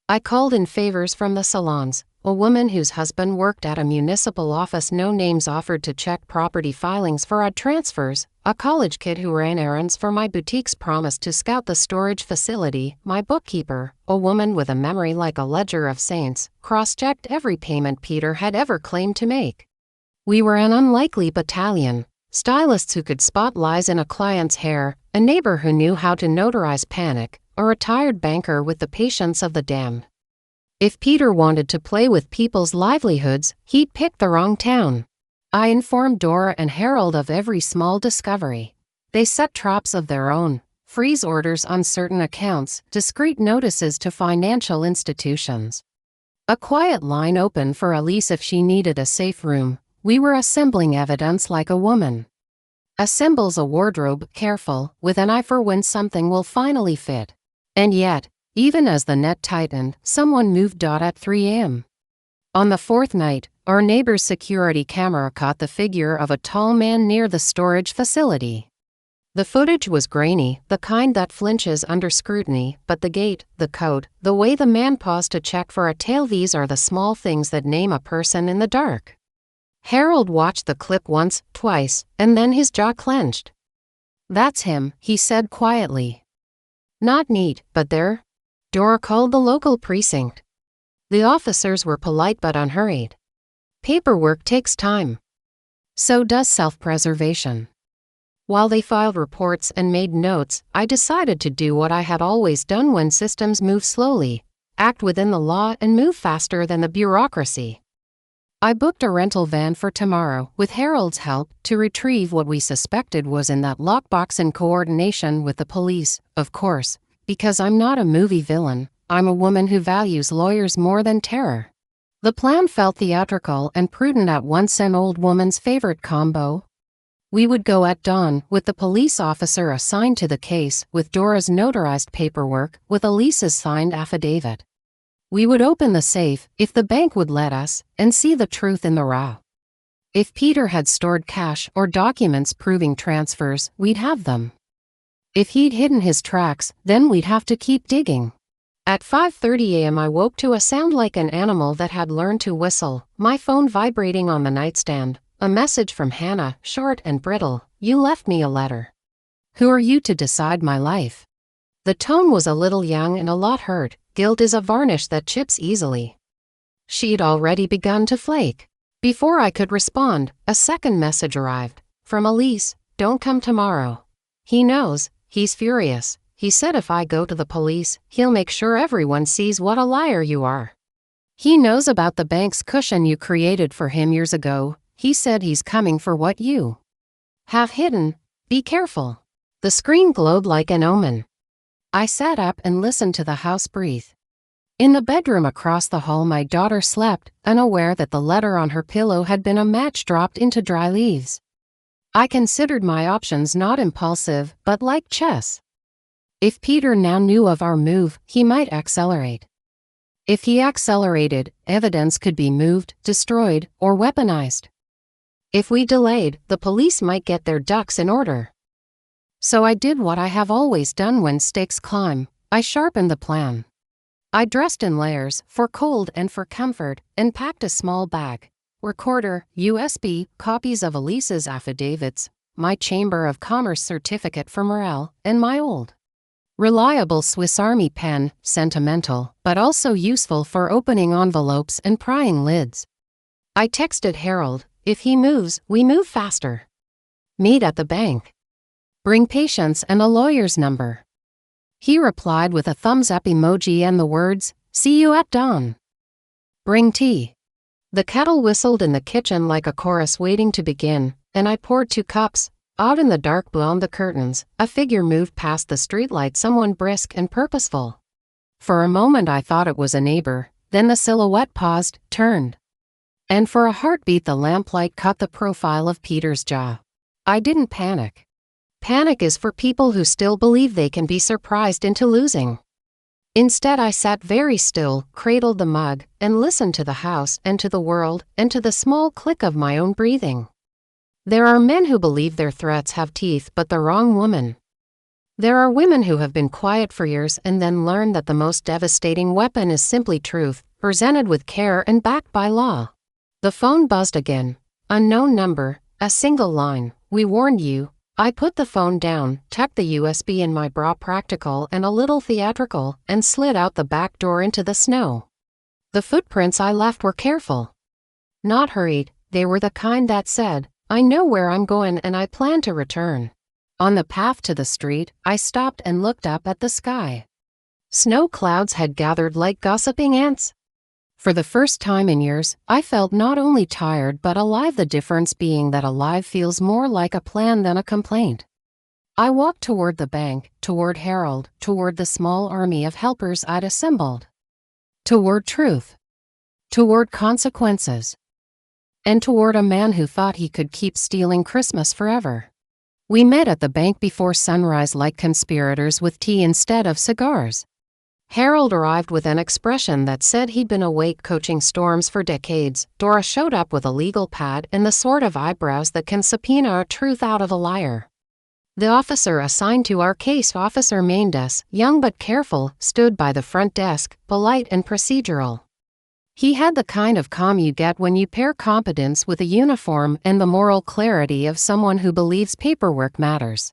I called in favors from the salons. A woman whose husband worked at a municipal office, no names, offered to check property filings for odd transfers. A college kid who ran errands for my boutiques promised to scout the storage facility. My bookkeeper, a woman with a memory like a ledger of saints, cross-checked every payment Peter had ever claimed to make. We were an unlikely battalion. Stylists who could spot lies in a client's hair, a neighbor who knew how to notarize panic, a retired banker with the patience of the damned. If Peter wanted to play with people's livelihoods, he'd pick the wrong town. I informed Dora and Harold of every small discovery. They set traps of their own, freeze orders on certain accounts, discreet notices to financial institutions. A quiet line open for Elise if she needed a safe room. We were assembling evidence like a woman assembles a wardrobe, careful, with an eye for when something will finally fit. And yet, even as the net tightened, someone moved at 3 a.m. On the fourth night, our neighbor's security camera caught the figure of a tall man near the storage facility. The footage was grainy, the kind that flinches under scrutiny, but the gait, the coat, the way the man paused to check for a tail, these are the small things that name a person in the dark. Harold watched the clip once, twice, and then his jaw clenched. "That's him," he said quietly. "Not neat, but there." Dora called the local precinct. The officers were polite but unhurried. Paperwork takes time. So does self-preservation. While they filed reports and made notes, I decided to do what I had always done when systems move slowly: act within the law and move faster than the bureaucracy. I booked a rental van for tomorrow, with Harold's help, to retrieve what we suspected was in that lockbox in coordination with the police, of course, because I'm not a movie villain, I'm a woman who values lawyers more than terror. The plan felt theatrical and prudent at once, an old woman's favorite combo. We would go at dawn, with the police officer assigned to the case, with Dora's notarized paperwork, with Elise's signed affidavit. We would open the safe, if the bank would let us, and see the truth in the raw. If Peter had stored cash or documents proving transfers, we'd have them. If he'd hidden his tracks, then we'd have to keep digging. At 5:30 a.m. I woke to a sound like an animal that had learned to whistle, my phone vibrating on the nightstand. A message from Hannah, short and brittle: "You left me a letter. Who are you to decide my life?" The tone was a little young and a lot hurt. Guilt is a varnish that chips easily. She'd already begun to flake. Before I could respond, a second message arrived. From Elise: "Don't come tomorrow. He knows, he's furious. He said if I go to the police, he'll make sure everyone sees what a liar you are. He knows about the bank's cushion you created for him years ago. He said he's coming for what you have hidden. Be careful." The screen glowed like an omen. I sat up and listened to the house breathe. In the bedroom across the hall, my daughter slept, unaware that the letter on her pillow had been a match dropped into dry leaves. I considered my options, not impulsive, but like chess. If Peter now knew of our move, he might accelerate. If he accelerated, evidence could be moved, destroyed, or weaponized. If we delayed, the police might get their ducks in order. So I did what I have always done when stakes climb: I sharpened the plan. I dressed in layers, for cold and for comfort, and packed a small bag: recorder, USB, copies of Elise's affidavits, my Chamber of Commerce certificate for morale, and my old, reliable Swiss Army pen, sentimental, but also useful for opening envelopes and prying lids. I texted Harold: "If he moves, we move faster. Meet at the bank. Bring patience and a lawyer's number." He replied with a thumbs-up emoji and the words, "See you at dawn. Bring tea." The kettle whistled in the kitchen like a chorus waiting to begin, and I poured 2 cups. Out in the dark beyond the curtains, a figure moved past the streetlight, someone brisk and purposeful. For a moment I thought it was a neighbor, then the silhouette paused, turned. And for a heartbeat the lamplight caught the profile of Peter's jaw. I didn't panic. Panic is for people who still believe they can be surprised into losing. Instead I sat very still, cradled the mug, and listened to the house and to the world and to the small click of my own breathing. There are men who believe their threats have teeth, but the wrong woman. There are women who have been quiet for years and then learn that the most devastating weapon is simply truth, presented with care and backed by law. The phone buzzed again. Unknown number, a single line: "We warned you." I put the phone down, tucked the USB in my bra, practical and a little theatrical, and slid out the back door into the snow. The footprints I left were careful. Not hurried, they were the kind that said, "I know where I'm going and I plan to return." On the path to the street, I stopped and looked up at the sky. Snow clouds had gathered like gossiping ants. For the first time in years, I felt not only tired but alive, the difference being that alive feels more like a plan than a complaint. I walked toward the bank, toward Harold, toward the small army of helpers I'd assembled. Toward truth. Toward consequences. And toward a man who thought he could keep stealing Christmas forever. We met at the bank before sunrise like conspirators with tea instead of cigars. Harold arrived with an expression that said he'd been awake coaching storms for decades. Dora showed up with a legal pad and the sort of eyebrows that can subpoena a truth out of a liar. The officer assigned to our case, Officer Mendes, young but careful, stood by the front desk, polite and procedural. He had the kind of calm you get when you pair competence with a uniform and the moral clarity of someone who believes paperwork matters.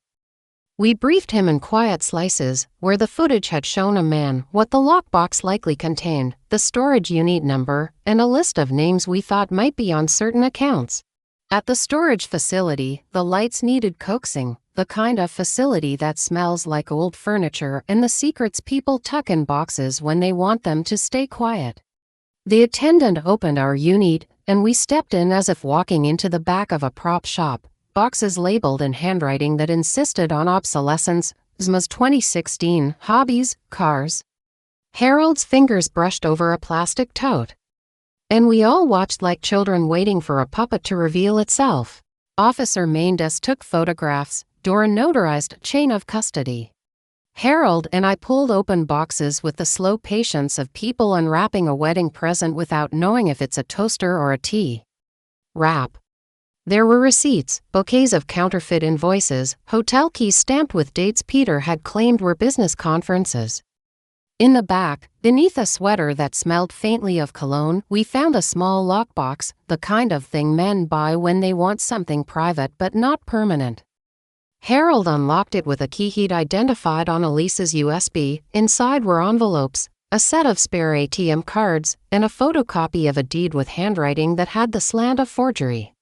We briefed him in quiet slices, where the footage had shown a man, what the lockbox likely contained, the storage unit number, and a list of names we thought might be on certain accounts. At the storage facility, the lights needed coaxing, the kind of facility that smells like old furniture and the secrets people tuck in boxes when they want them to stay quiet. The attendant opened our unit, and we stepped in as if walking into the back of a prop shop. Boxes labeled in handwriting that insisted on obsolescence, XMA's 2016, hobbies, cars. Harold's fingers brushed over a plastic tote. And we all watched like children waiting for a puppet to reveal itself. Officer Mendes took photographs. Dora notarized a chain of custody. Harold and I pulled open boxes with the slow patience of people unwrapping a wedding present without knowing if it's a toaster or a tea wrap. There were receipts, bouquets of counterfeit invoices, hotel keys stamped with dates Peter had claimed were business conferences. In the back, beneath a sweater that smelled faintly of cologne, we found a small lockbox, the kind of thing men buy when they want something private but not permanent. Harold unlocked it with a key he'd identified on Elise's USB. Inside were envelopes, a set of spare ATM cards, and a photocopy of a deed with handwriting that had the slant of forgery.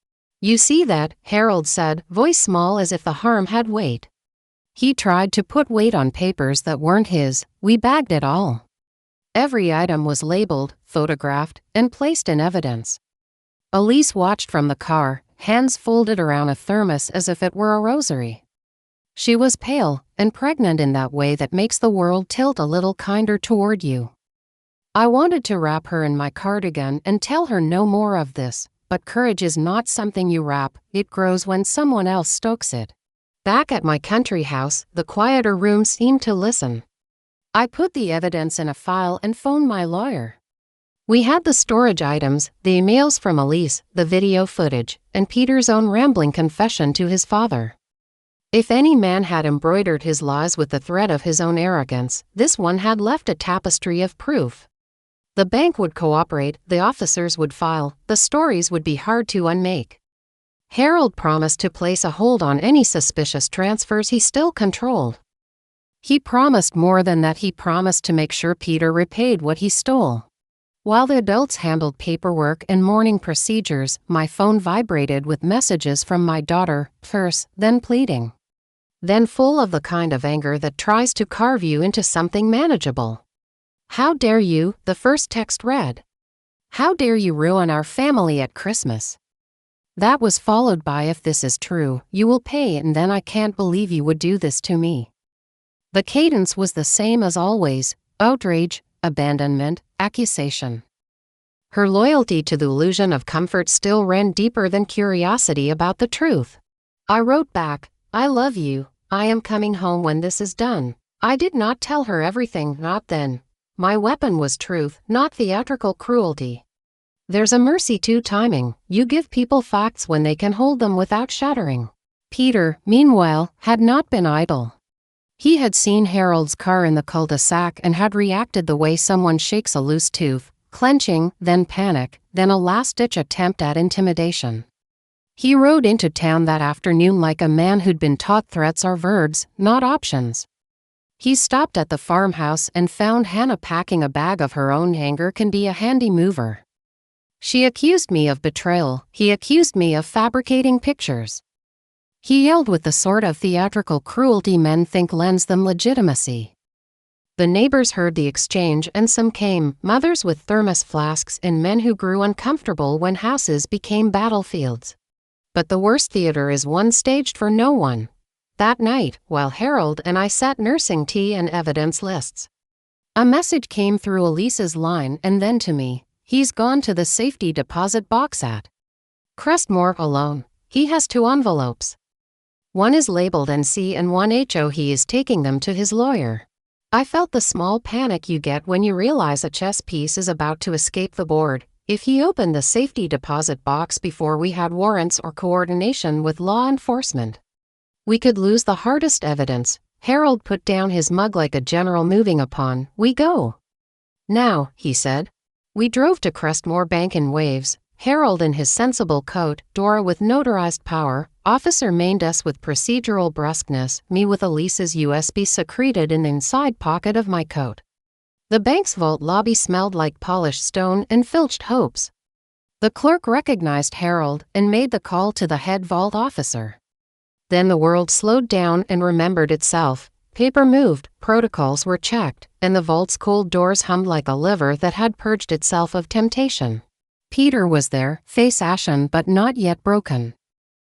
"You see that?" Harold said, voice small as if the harm had weight. He tried to put weight on papers that weren't his. We bagged it all. Every item was labeled, photographed, and placed in evidence. Elise watched from the car, hands folded around a thermos as if it were a rosary. She was pale, and pregnant in that way that makes the world tilt a little kinder toward you. I wanted to wrap her in my cardigan and tell her no more of this, but courage is not something you wrap, it grows when someone else stokes it. Back at my country house, the quieter room seemed to listen. I put the evidence in a file and phoned my lawyer. We had the storage items, the emails from Elise, the video footage, and Peter's own rambling confession to his father. If any man had embroidered his lies with the thread of his own arrogance, this one had left a tapestry of proof. The bank would cooperate, the officers would file, the stories would be hard to unmake. Harold promised to place a hold on any suspicious transfers he still controlled. He promised more than that. He promised to make sure Peter repaid what he stole. While the adults handled paperwork and mourning procedures, my phone vibrated with messages from my daughter, terse, then pleading. Then full of the kind of anger that tries to carve you into something manageable. "How dare you," the first text read. "How dare you ruin our family at Christmas?" That was followed by, "If this is true, you will pay," and then, "I can't believe you would do this to me." The cadence was the same as always: outrage, abandonment, accusation. Her loyalty to the illusion of comfort still ran deeper than curiosity about the truth. I wrote back, "I love you. I am coming home when this is done." I did not tell her everything, not then. My weapon was truth, not theatrical cruelty. There's a mercy to timing. You give people facts when they can hold them without shattering. Peter, meanwhile, had not been idle. He had seen Harold's car in the cul-de-sac and had reacted the way someone shakes a loose tooth, clenching, then panic, then a last-ditch attempt at intimidation. He rode into town that afternoon like a man who'd been taught threats are verbs, not options. He stopped at the farmhouse and found Hannah packing a bag of her own. Anger can be a handy mover. She accused me of betrayal. He accused me of fabricating pictures. He yelled with the sort of theatrical cruelty men think lends them legitimacy. The neighbors heard the exchange and some came, mothers with thermos flasks and men who grew uncomfortable when houses became battlefields. But the worst theater is one staged for no one. That night, while Harold and I sat nursing tea and evidence lists, a message came through Elisa's line and then to me. He's gone to the safety deposit box at Crestmore alone. He has 2 envelopes. One is labeled NC and one HO. He is taking them to his lawyer. I felt the small panic you get when you realize a chess piece is about to escape the board. If he opened the safety deposit box before we had warrants or coordination with law enforcement, we could lose the hardest evidence. Harold put down his mug like a general moving upon. We go. Now, he said. We drove to Crestmore Bank in waves. Harold in his sensible coat, Dora with notarized power, Officer Mendes with procedural brusqueness, me with Elisa's USB secreted in the inside pocket of my coat. The bank's vault lobby smelled like polished stone and filched hopes. The clerk recognized Harold and made the call to the head vault officer. Then the world slowed down and remembered itself. Paper moved, protocols were checked, and the vault's cold doors hummed like a liver that had purged itself of temptation. Peter was there, face ashen but not yet broken.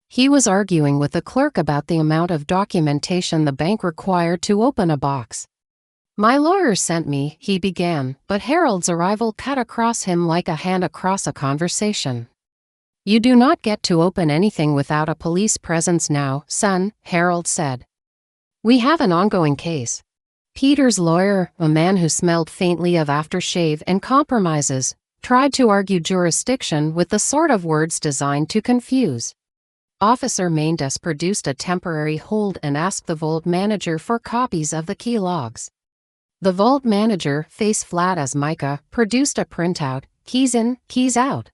He was arguing with the clerk about the amount of documentation the bank required to open a box. My lawyer sent me, he began, but Harold's arrival cut across him like a hand across a conversation. You do not get to open anything without a police presence now, son, Harold said. We have an ongoing case. Peter's lawyer, a man who smelled faintly of aftershave and compromises, tried to argue jurisdiction with the sort of words designed to confuse. Officer Mendes produced a temporary hold and asked the vault manager for copies of the key logs. The vault manager, face flat as mica, produced a printout, keys in, keys out.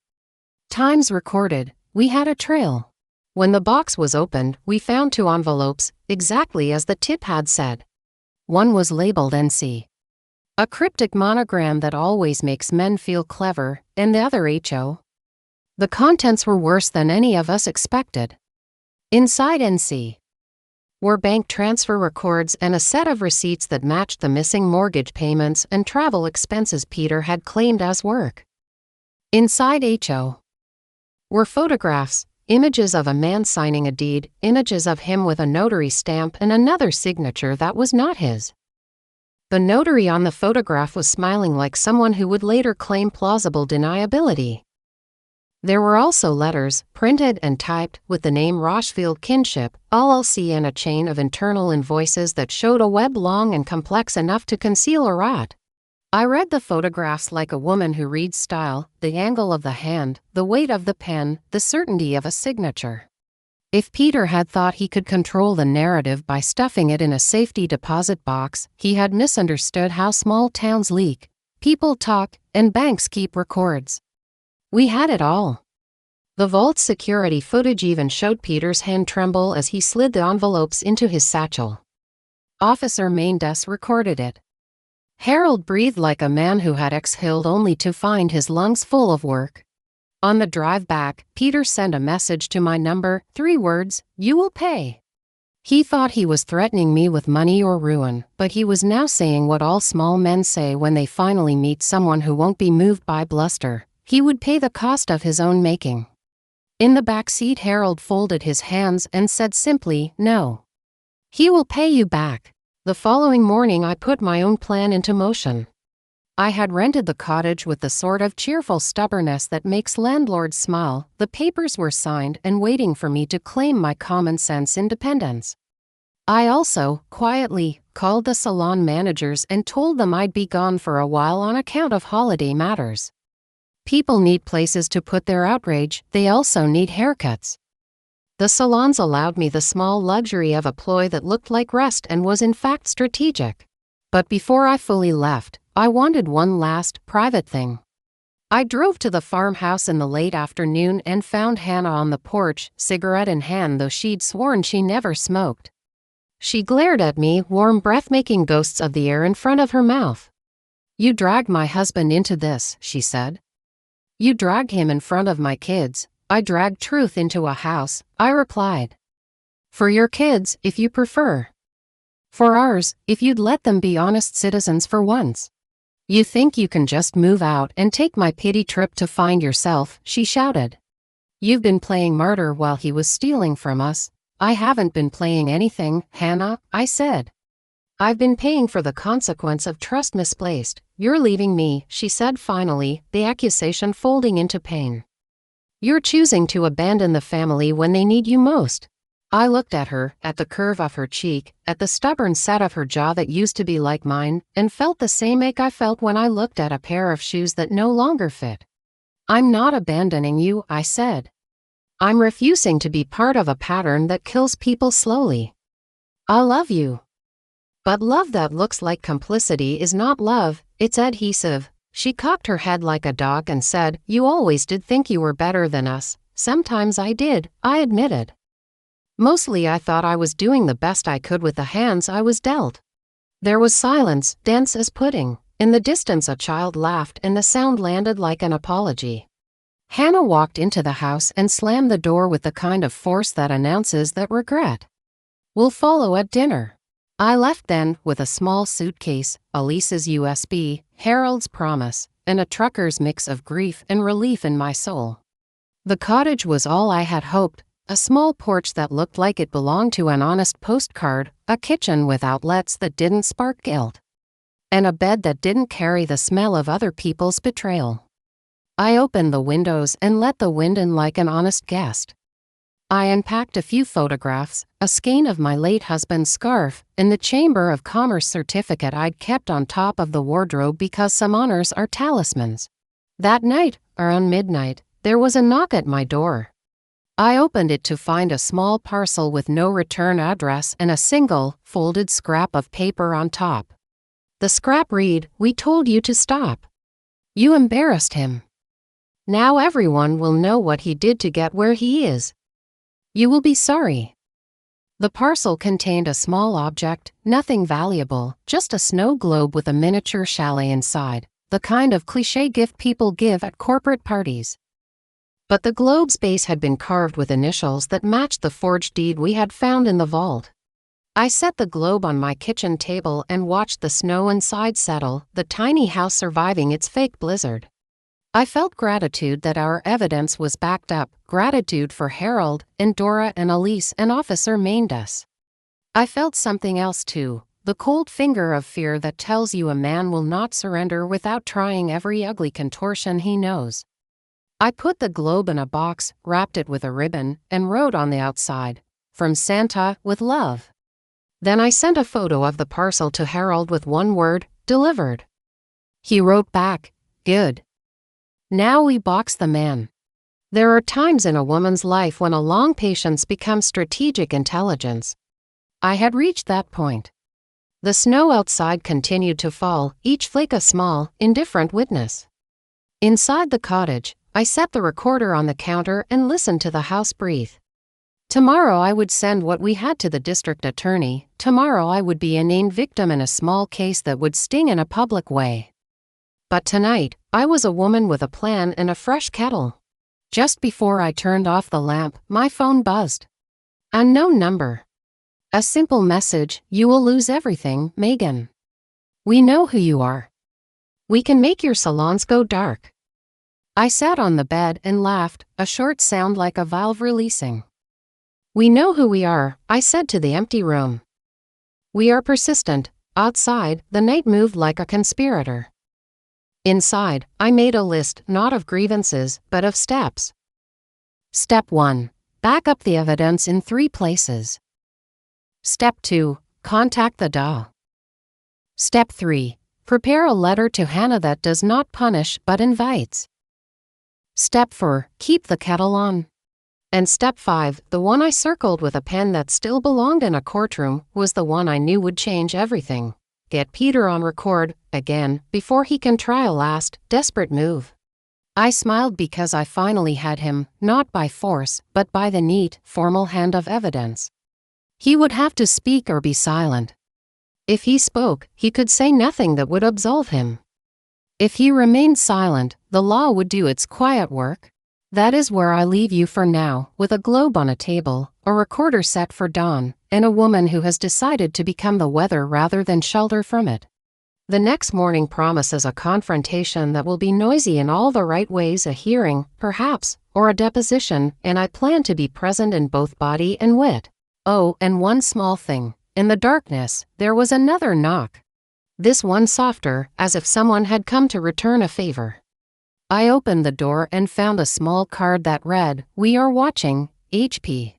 Times recorded. We had a trail. When the box was opened, we found 2 envelopes, exactly as the tip had said. One was labeled NC. A cryptic monogram that always makes men feel clever, and the other HO. The contents were worse than any of us expected. Inside NC were bank transfer records and a set of receipts that matched the missing mortgage payments and travel expenses Peter had claimed as work. Inside HO were photographs, images of a man signing a deed, images of him with a notary stamp and another signature that was not his. The notary on the photograph was smiling like someone who would later claim plausible deniability. There were also letters, printed and typed, with the name Rochefield Kinship, LLC and a chain of internal invoices that showed a web long and complex enough to conceal a rat. I read the photographs like a woman who reads style, the angle of the hand, the weight of the pen, the certainty of a signature. If Peter had thought he could control the narrative by stuffing it in a safety deposit box, he had misunderstood how small towns leak, people talk, and banks keep records. We had it all. The vault's security footage even showed Peter's hand tremble as he slid the envelopes into his satchel. Officer Mendes recorded it. Harold breathed like a man who had exhaled only to find his lungs full of work. On the drive back, Peter sent a message to my number, 3 words, "You will pay." He thought he was threatening me with money or ruin, but he was now saying what all small men say when they finally meet someone who won't be moved by bluster. He would pay the cost of his own making. In the back seat, Harold folded his hands and said simply, "No. He will pay you back." The following morning I put my own plan into motion. I had rented the cottage with the sort of cheerful stubbornness that makes landlords smile. The papers were signed and waiting for me to claim my common sense independence. I also, quietly, called the salon managers and told them I'd be gone for a while on account of holiday matters. People need places to put their outrage, they also need haircuts. The salons allowed me the small luxury of a ploy that looked like rest and was in fact strategic. But before I fully left, I wanted one last, private thing. I drove to the farmhouse in the late afternoon and found Hannah on the porch, cigarette in hand though she'd sworn she never smoked. She glared at me, warm breath making ghosts of the air in front of her mouth. "You dragged my husband into this," she said. "You dragged him in front of my kids." "I dragged truth into a house," I replied. "For your kids, if you prefer." For ours, if you'd let them be honest citizens for once. You think you can just move out and take my pity trip to find yourself, she shouted. You've been playing martyr while he was stealing from us. I haven't been playing anything, Hannah, I said. I've been paying for the consequence of trust misplaced. You're leaving me, she said finally, the accusation folding into pain. You're choosing to abandon the family when they need you most. I looked at her, at the curve of her cheek, at the stubborn set of her jaw that used to be like mine, and felt the same ache I felt when I looked at a pair of shoes that no longer fit. I'm not abandoning you, I said. I'm refusing to be part of a pattern that kills people slowly. I love you. But love that looks like complicity is not love, it's adhesive. She cocked her head like a dog and said, You always did think you were better than us. Sometimes I did, I admitted. Mostly I thought I was doing the best I could with the hands I was dealt. There was silence, dense as pudding. In the distance a child laughed and the sound landed like an apology. Hannah walked into the house and slammed the door with the kind of force that announces that regret will follow at dinner. I left then with a small suitcase, Elise's USB, Harold's promise, and a trucker's mix of grief and relief in my soul. The cottage was all I had hoped. A small porch that looked like it belonged to an honest postcard, a kitchen with outlets that didn't spark guilt, and a bed that didn't carry the smell of other people's betrayal. I opened the windows and let the wind in like an honest guest. I unpacked a few photographs, a skein of my late husband's scarf, and the Chamber of Commerce certificate I'd kept on top of the wardrobe because some honors are talismans. That night, around midnight, there was a knock at my door. I opened it to find a small parcel with no return address and a single, folded scrap of paper on top. The scrap read, We told you to stop. You embarrassed him. Now everyone will know what he did to get where he is. You will be sorry. The parcel contained a small object, nothing valuable, just a snow globe with a miniature chalet inside, the kind of cliché gift people give at corporate parties. But the globe's base had been carved with initials that matched the forged deed we had found in the vault. I set the globe on my kitchen table and watched the snow inside settle, the tiny house surviving its fake blizzard. I felt gratitude that our evidence was backed up, gratitude for Harold and Dora and Elise and Officer Mendes. I felt something else too, the cold finger of fear that tells you a man will not surrender without trying every ugly contortion he knows. I put the globe in a box, wrapped it with a ribbon, and wrote on the outside, From Santa, with love. Then I sent a photo of the parcel to Harold with one word, delivered. He wrote back, Good. Now we box the man. There are times in a woman's life when a long patience becomes strategic intelligence. I had reached that point. The snow outside continued to fall, each flake a small, indifferent witness. Inside the cottage, I set the recorder on the counter and listened to the house breathe. Tomorrow I would send what we had to the district attorney. Tomorrow I would be a named victim in a small case that would sting in a public way. But tonight, I was a woman with a plan and a fresh kettle. Just before I turned off the lamp, my phone buzzed. Unknown number. A simple message, You will lose everything, Megan. We know who you are. We can make your salons go dark. I sat on the bed and laughed, a short sound like a valve releasing. We know who we are, I said to the empty room. We are persistent. Outside, the night moved like a conspirator. Inside, I made a list not of grievances, but of steps. Step 1. Back up the evidence in 3 places. Step 2. Contact the DA. Step 3. Prepare a letter to Hannah that does not punish but invites. Step 4. Keep the kettle on. And step 5, the one I circled with a pen that still belonged in a courtroom, was the one I knew would change everything. Get Peter on record, again, before he can try a last, desperate move. I smiled because I finally had him, not by force, but by the neat, formal hand of evidence. He would have to speak or be silent. If he spoke, he could say nothing that would absolve him. If he remained silent, the law would do its quiet work. That is where I leave you for now, with a globe on a table, a recorder set for dawn, and a woman who has decided to become the weather rather than shelter from it. The next morning promises a confrontation that will be noisy in all the right ways, a hearing, perhaps, or a deposition, and I plan to be present in both body and wit. Oh, and one small thing. In the darkness, there was another knock. This one softer, as if someone had come to return a favor. I opened the door and found a small card that read, "We are watching, HP."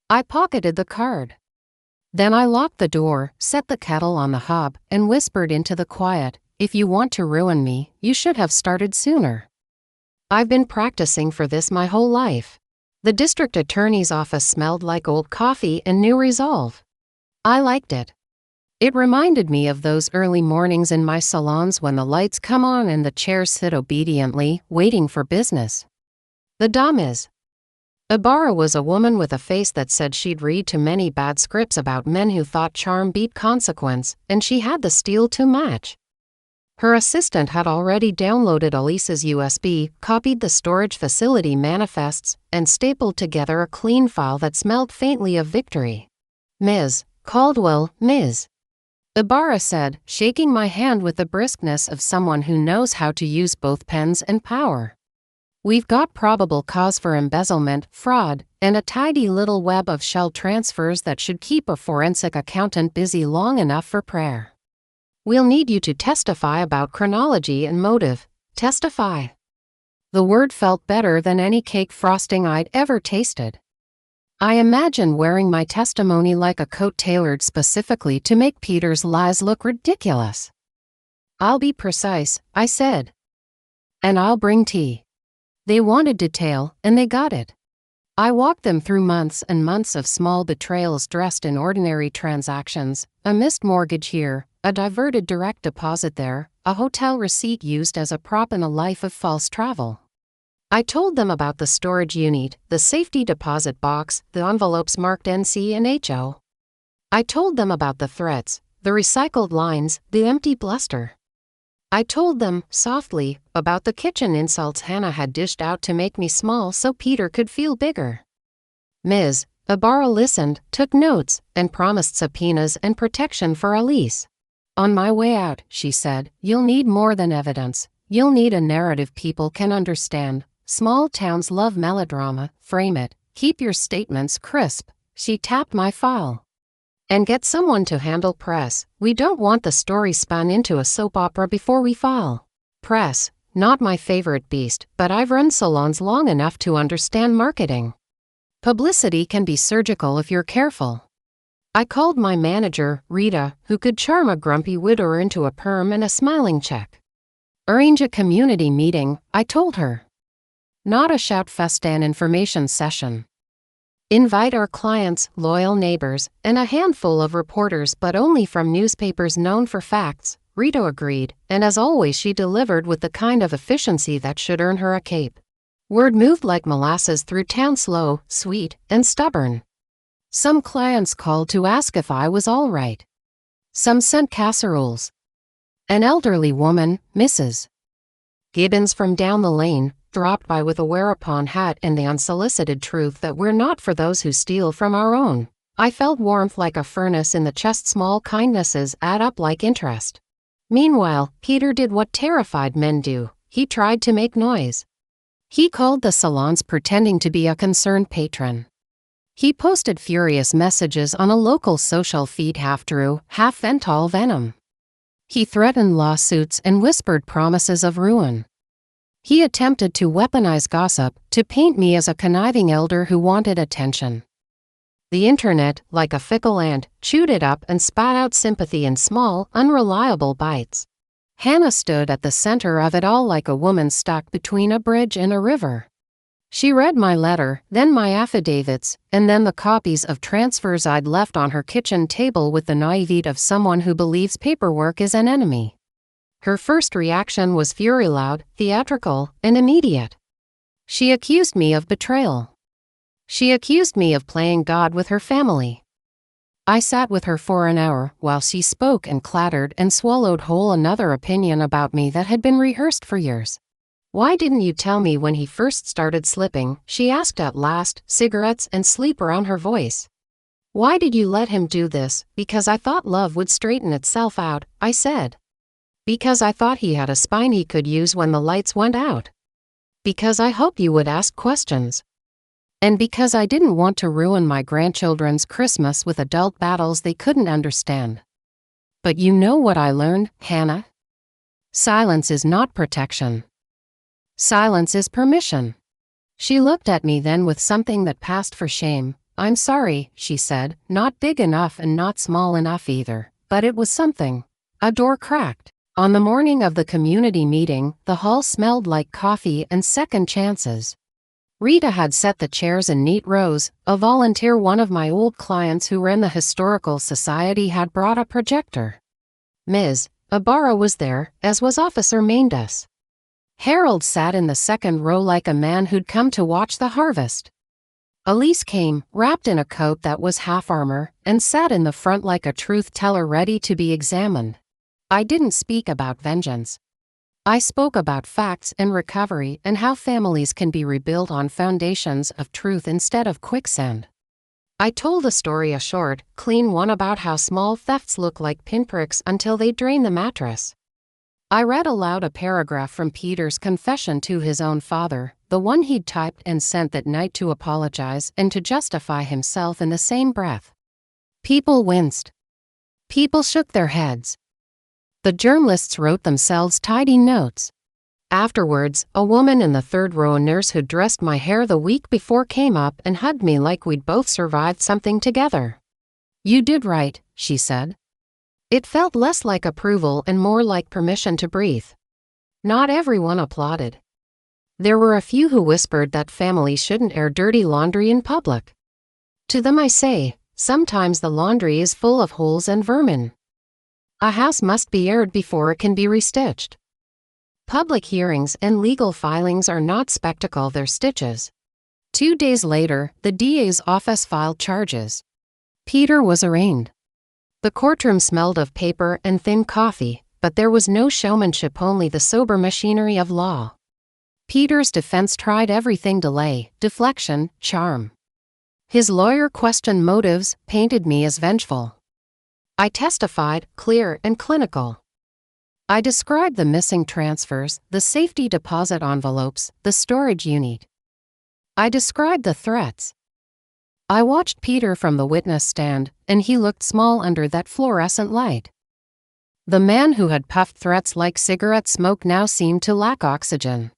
I pocketed the card. Then I locked the door, set the kettle on the hob, and whispered into the quiet, "If you want to ruin me, you should have started sooner." I've been practicing for this my whole life. The district attorney's office smelled like old coffee and new resolve. I liked it. It reminded me of those early mornings in my salons when the lights come on and the chairs sit obediently, waiting for business. The dame is. Ibarra was a woman with a face that said she'd read too many bad scripts about men who thought charm beat consequence, and she had the steel to match. Her assistant had already downloaded Elise's USB, copied the storage facility manifests, and stapled together a clean file that smelled faintly of victory. "Ms. Caldwell, Ms." Ibarra said, shaking my hand with the briskness of someone who knows how to use both pens and power. "We've got probable cause for embezzlement, fraud, and a tidy little web of shell transfers that should keep a forensic accountant busy long enough for prayer. We'll need you to testify about chronology and motive. Testify." The word felt better than any cake frosting I'd ever tasted. I imagine wearing my testimony like a coat tailored specifically to make Peter's lies look ridiculous. "I'll be precise," I said. "And I'll bring tea." They wanted detail, and they got it. I walked them through months and months of small betrayals dressed in ordinary transactions, a missed mortgage here, a diverted direct deposit there, a hotel receipt used as a prop in a life of false travel. I told them about the storage unit, the safety deposit box, the envelopes marked NC and HO. I told them about the threats, the recycled lines, the empty bluster. I told them, softly, about the kitchen insults Hannah had dished out to make me small so Peter could feel bigger. Ms. Ibarra listened, took notes, and promised subpoenas and protection for Elise. "On my way out," she said, "you'll need more than evidence. You'll need a narrative people can understand. Small towns love melodrama, frame it, keep your statements crisp." She tapped my file. "And get someone to handle press. We don't want the story spun into a soap opera before we file." Press, not my favorite beast, but I've run salons long enough to understand marketing. Publicity can be surgical if you're careful. I called my manager, Rita, who could charm a grumpy widower into a perm and a smiling check. "Arrange a community meeting," I told her. "Not a shout-fest information session. Invite our clients, loyal neighbors, and a handful of reporters, but only from newspapers known for facts." Rita agreed, and as always she delivered with the kind of efficiency that should earn her a cape. Word moved like molasses through town, slow, sweet, and stubborn. Some clients called to ask if I was all right. Some sent casseroles. An elderly woman, Mrs. Gibbons from down the lane, dropped by with a whereupon hat and the unsolicited truth that we're not for those who steal from our own. I felt warmth like a furnace in the chest. Small kindnesses add up like interest. Meanwhile, Peter did what terrified men do. He tried to make noise. He called the salons pretending to be a concerned patron. He posted furious messages on a local social feed, half true, half Ventol venom. He threatened lawsuits and whispered promises of ruin. He attempted to weaponize gossip, to paint me as a conniving elder who wanted attention. The internet, like a fickle ant, chewed it up and spat out sympathy in small, unreliable bites. Hannah stood at the center of it all like a woman stuck between a bridge and a river. She read my letter, then my affidavits, and then the copies of transfers I'd left on her kitchen table with the naivete of someone who believes paperwork is an enemy. Her first reaction was fury, loud, theatrical, and immediate. She accused me of betrayal. She accused me of playing God with her family. I sat with her for an hour while she spoke and clattered and swallowed whole another opinion about me that had been rehearsed for years. "Why didn't you tell me when he first started slipping?" she asked at last, cigarettes and sleep around her voice. Why did you let him do this? Because I thought love would straighten itself out, I said. Because I thought he had a spine he could use when the lights went out. Because I hoped you would ask questions. And because I didn't want to ruin my grandchildren's Christmas with adult battles they couldn't understand. But you know what I learned, Hannah? Silence is not protection. Silence is permission. She looked at me then with something that passed for shame. I'm sorry, she said, not big enough and not small enough either, but it was something. A door cracked. On the morning of the community meeting, the hall smelled like coffee and second chances. Rita had set the chairs in neat rows. A volunteer, one of my old clients who ran the Historical Society, had brought a projector. Ms. Ibarra was there, as was Officer Mendes. Harold sat in the second row like a man who'd come to watch the harvest. Elise came, wrapped in a coat that was half armor, and sat in the front like a truth-teller ready to be examined. I didn't speak about vengeance. I spoke about facts and recovery and how families can be rebuilt on foundations of truth instead of quicksand. I told a story, a short, clean one about how small thefts look like pinpricks until they drain the mattress. I read aloud a paragraph from Peter's confession to his own father, the one he'd typed and sent that night to apologize and to justify himself in the same breath. People winced. People shook their heads. The journalists wrote themselves tidy notes. Afterwards, a woman in the third row, a nurse who'd dressed my hair the week before, came up and hugged me like we'd both survived something together. You did right, she said. It felt less like approval and more like permission to breathe. Not everyone applauded. There were a few who whispered that families shouldn't air dirty laundry in public. To them I say, sometimes the laundry is full of holes and vermin. A house must be aired before it can be restitched. Public hearings and legal filings are not spectacle, they're stitches. 2 days later, the DA's office filed charges. Peter was arraigned. The courtroom smelled of paper and thin coffee, but there was no showmanship, only the sober machinery of law. Peter's defense tried everything: delay, deflection, charm. His lawyer questioned motives, painted me as vengeful. I testified, clear and clinical. I described the missing transfers, the safety deposit envelopes, the storage unit. I described the threats. I watched Peter from the witness stand, and he looked small under that fluorescent light. The man who had puffed threats like cigarette smoke now seemed to lack oxygen.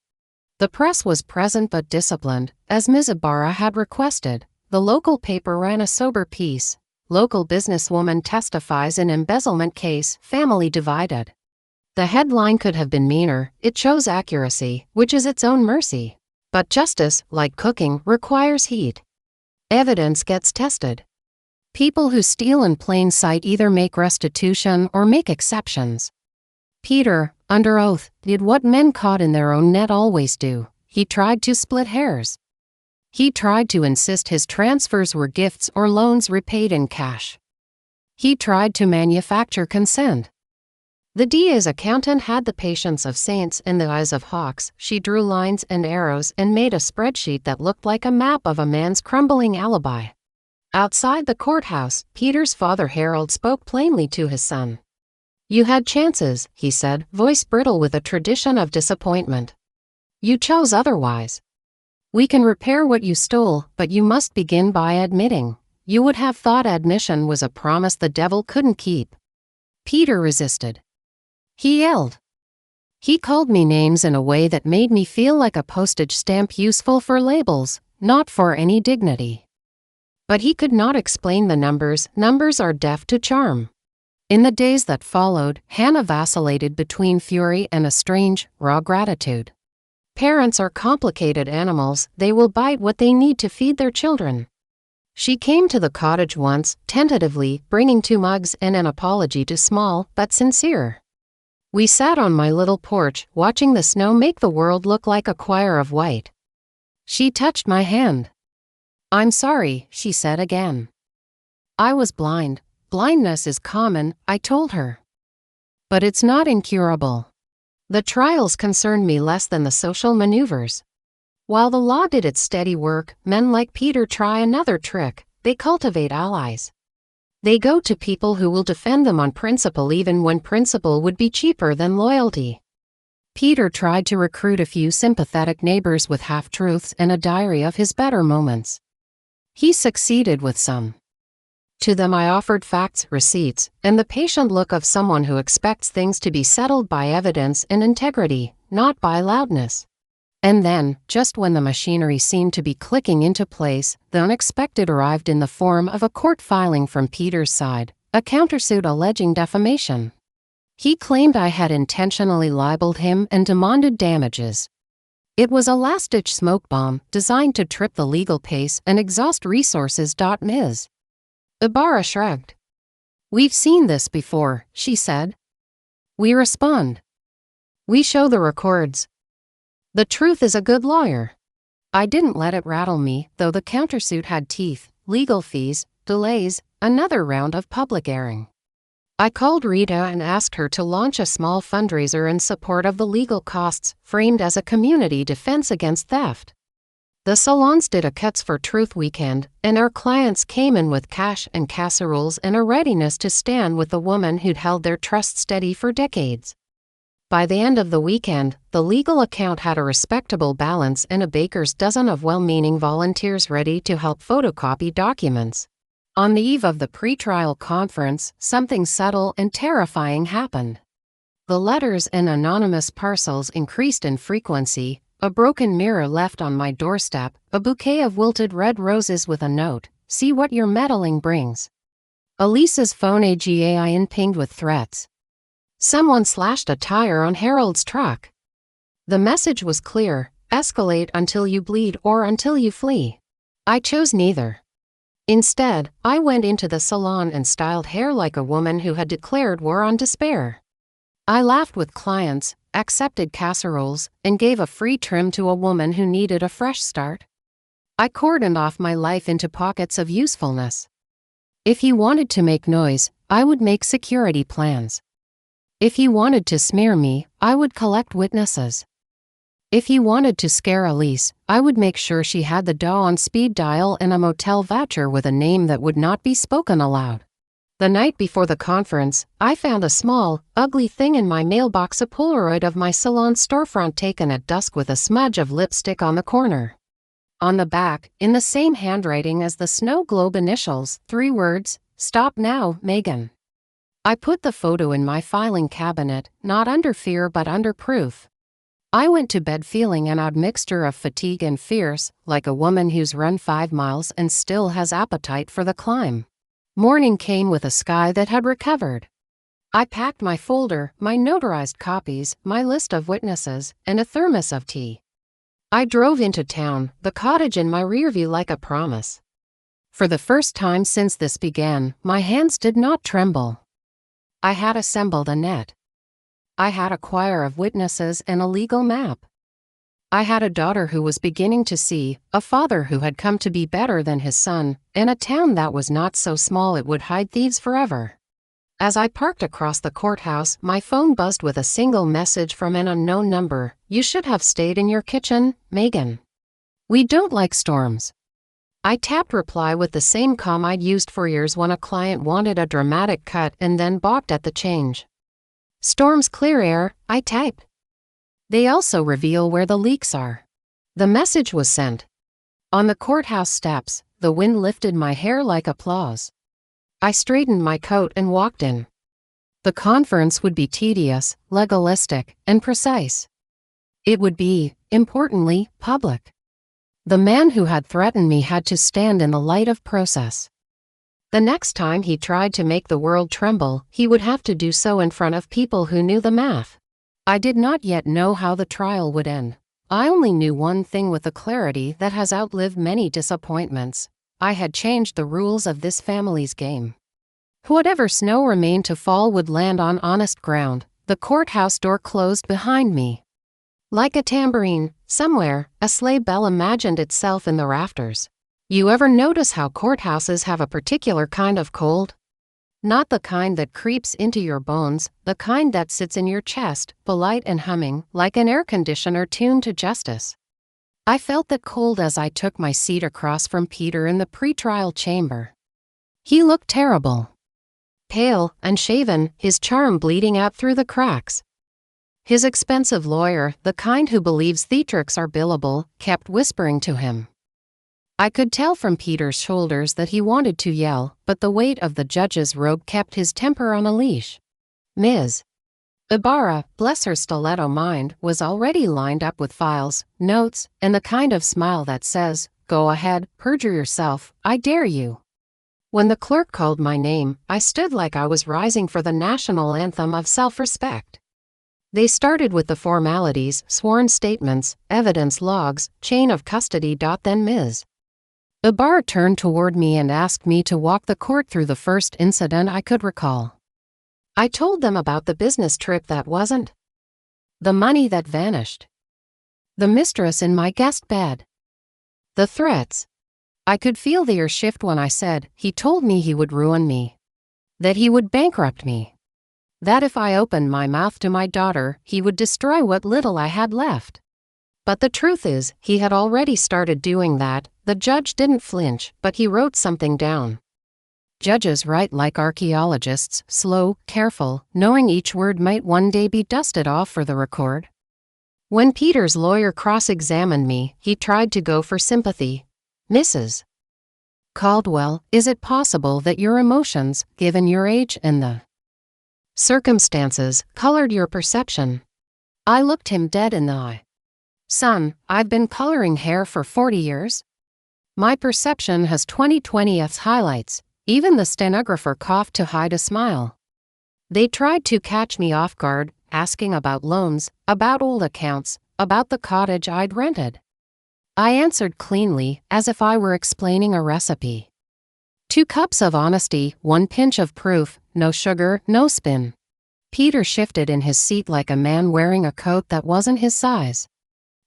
The press was present but disciplined, as Ms. Ibarra had requested. The local paper ran a sober piece. Local businesswoman testifies in embezzlement case, family divided. The headline could have been meaner. It chose accuracy, which is its own mercy. But justice, like cooking, requires heat. Evidence gets tested. People who steal in plain sight either make restitution or make exceptions. Peter, under oath, did what men caught in their own net always do. He tried to split hairs. He tried to insist his transfers were gifts or loans repaid in cash. He tried to manufacture consent. The DA's accountant had the patience of saints and the eyes of hawks. She drew lines and arrows and made a spreadsheet that looked like a map of a man's crumbling alibi. Outside the courthouse, Peter's father Harold spoke plainly to his son. You had chances, he said, voice brittle with a tradition of disappointment. You chose otherwise. We can repair what you stole, but you must begin by admitting. You would have thought admission was a promise the devil couldn't keep. Peter resisted. He yelled. He called me names in a way that made me feel like a postage stamp useful for labels, not for any dignity. But he could not explain the numbers. Numbers are deaf to charm. In the days that followed, Hannah vacillated between fury and a strange, raw gratitude. Parents are complicated animals. They will bite what they need to feed their children. She came to the cottage once, tentatively, bringing 2 mugs and an apology to small, but sincere. We sat on my little porch, watching the snow make the world look like a choir of white. She touched my hand. I'm sorry, she said again. I was blind. Blindness is common, I told her. But it's not incurable. The trials concerned me less than the social maneuvers. While the law did its steady work, men like Peter try another trick. they cultivate allies. They go to people who will defend them on principle even when principle would be cheaper than loyalty. Peter tried to recruit a few sympathetic neighbors with half-truths and a diary of his better moments. He succeeded with some. To them I offered facts, receipts, and the patient look of someone who expects things to be settled by evidence and integrity, not by loudness. And then, just when the machinery seemed to be clicking into place, the unexpected arrived in the form of a court filing from Peter's side, a countersuit alleging defamation. He claimed I had intentionally libeled him and demanded damages. It was a last-ditch smoke bomb designed to trip the legal pace and exhaust resources. Ms. Ibarra shrugged. "We've seen this before," she said. We respond. We show the records. The truth is a good lawyer. I didn't let it rattle me, though the countersuit had teeth, legal fees, delays, another round of public airing. I called Rita and asked her to launch a small fundraiser in support of the legal costs, framed as a community defense against theft. The salons did a Cuts for Truth weekend, and our clients came in with cash and casseroles and a readiness to stand with the woman who'd held their trust steady for decades. By the end of the weekend, the legal account had a respectable balance and a baker's dozen of well-meaning volunteers ready to help photocopy documents. On the eve of the pretrial conference, something subtle and terrifying happened. The letters and anonymous parcels increased in frequency. A broken mirror left on my doorstep, a bouquet of wilted red roses with a note, "See what your meddling brings." Elisa's phone AGAIN pinged with threats. Someone slashed a tire on Harold's truck. The message was clear: escalate until you bleed or until you flee. I chose neither. Instead, I went into the salon and styled hair like a woman who had declared war on despair. I laughed with clients, accepted casseroles, and gave a free trim to a woman who needed a fresh start. I cordoned off my life into pockets of usefulness. If he wanted to make noise, I would make security plans. If he wanted to smear me, I would collect witnesses. If he wanted to scare Elise, I would make sure she had the dough on speed dial and a motel voucher with a name that would not be spoken aloud. The night before the conference, I found a small, ugly thing in my mailbox, a Polaroid of my salon storefront taken at dusk with a smudge of lipstick on the corner. On the back, in the same handwriting as the snow globe initials, 3 words, "Stop now, Megan." I put the photo in my filing cabinet, not under fear but under proof. I went to bed feeling an odd mixture of fatigue and fierce, like a woman who's run 5 miles and still has appetite for the climb. Morning came with a sky that had recovered. I packed my folder, my notarized copies, my list of witnesses, and a thermos of tea. I drove into town, the cottage in my rearview like a promise. For the first time since this began, my hands did not tremble. I had assembled a net. I had a choir of witnesses and a legal map. I had a daughter who was beginning to see, a father who had come to be better than his son, and a town that was not so small it would hide thieves forever. As I parked across the courthouse, my phone buzzed with a single message from an unknown number: "You should have stayed in your kitchen, Megan. We don't like storms." I tapped reply with the same calm I'd used for years when a client wanted a dramatic cut and then balked at the change. "Storms clear air," I typed. They also reveal where the leaks are. The message was sent. On the courthouse steps, the wind lifted my hair like applause. I straightened my coat and walked in. The conference would be tedious, legalistic, and precise. It would be, importantly, public. The man who had threatened me had to stand in the light of process. The next time he tried to make the world tremble, he would have to do so in front of people who knew the math. I did not yet know how the trial would end. I only knew one thing with a clarity that has outlived many disappointments. I had changed the rules of this family's game. Whatever snow remained to fall would land on honest ground. The courthouse door closed behind me. Like a tambourine, somewhere, a sleigh bell imagined itself in the rafters. You ever notice how courthouses have a particular kind of cold? Not the kind that creeps into your bones, the kind that sits in your chest, polite and humming, like an air conditioner tuned to justice. I felt the cold as I took my seat across from Peter in the pretrial chamber. He looked terrible. Pale, unshaven, his charm bleeding out through the cracks. His expensive lawyer, the kind who believes theatrics are billable, kept whispering to him. I could tell from Peter's shoulders that he wanted to yell, but the weight of the judge's robe kept his temper on a leash. Ms. Ibarra, bless her stiletto mind, was already lined up with files, notes, and the kind of smile that says, "Go ahead, perjure yourself, I dare you." When the clerk called my name, I stood like I was rising for the national anthem of self-respect. They started with the formalities, sworn statements, evidence logs, chain of custody. Then Ms. Ibarra turned toward me and asked me to walk the court through the first incident I could recall. I told them about the business trip that wasn't. The money that vanished. The mistress in my guest bed. The threats. I could feel the air shift when I said, he told me he would ruin me. That he would bankrupt me. That if I opened my mouth to my daughter, he would destroy what little I had left. But the truth is, he had already started doing that. The judge didn't flinch, but he wrote something down. Judges write like archaeologists, slow, careful, knowing each word might one day be dusted off for the record. When Peter's lawyer cross-examined me, he tried to go for sympathy. "Mrs. Caldwell, is it possible that your emotions, given your age and the circumstances, colored your perception?" I looked him dead in the eye. "Son, I've been coloring hair for 40 years. My perception has 20/20th highlights." Even the stenographer coughed to hide a smile. They tried to catch me off guard, asking about loans, about old accounts, about the cottage I'd rented. I answered cleanly, as if I were explaining a recipe. 2 cups of honesty, 1 pinch of proof, no sugar, no spin. Peter shifted in his seat like a man wearing a coat that wasn't his size.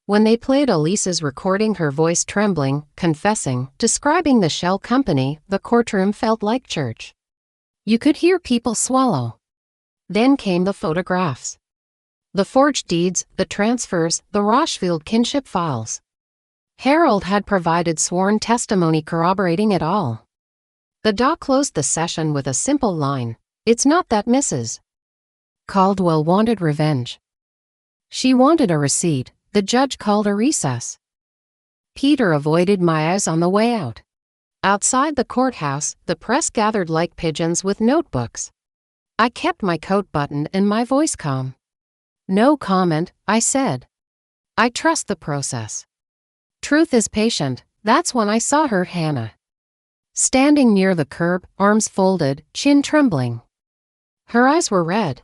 When they played Elise's recording, her voice trembling, confessing, describing the shell company, the courtroom felt like church. You could hear people swallow. Then came the photographs. The forged deeds, the transfers, the Rochefield kinship files. Harold had provided sworn testimony corroborating it all. The doc closed the session with a simple line. "It's not that Mrs. Caldwell wanted revenge. She wanted a receipt." The judge called a recess. Peter avoided my eyes on the way out. Outside the courthouse, the press gathered like pigeons with notebooks. I kept my coat buttoned and my voice calm. "No comment," I said. "I trust the process. Truth is patient." That's when I saw her, Hannah. Standing near the curb, arms folded, chin trembling. Her eyes were red.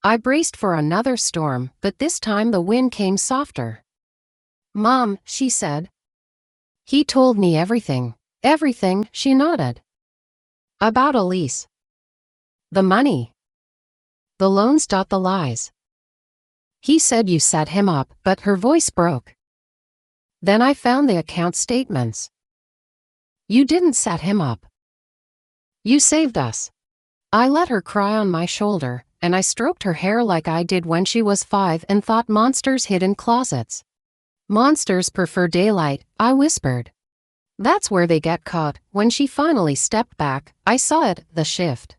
I braced for another storm, but this time the wind came softer. "Mom," she said. "He told me everything." "Everything," she nodded. "About Elise. The money. The loans. The lies. He said you set him up," but her voice broke. Then I found the account statements. "You didn't set him up. You saved us." I let her cry on my shoulder, and I stroked her hair like I did when she was 5 and thought monsters hid in closets. "Monsters prefer daylight," I whispered. "That's where they get caught." When she finally stepped back, I saw it, the shift.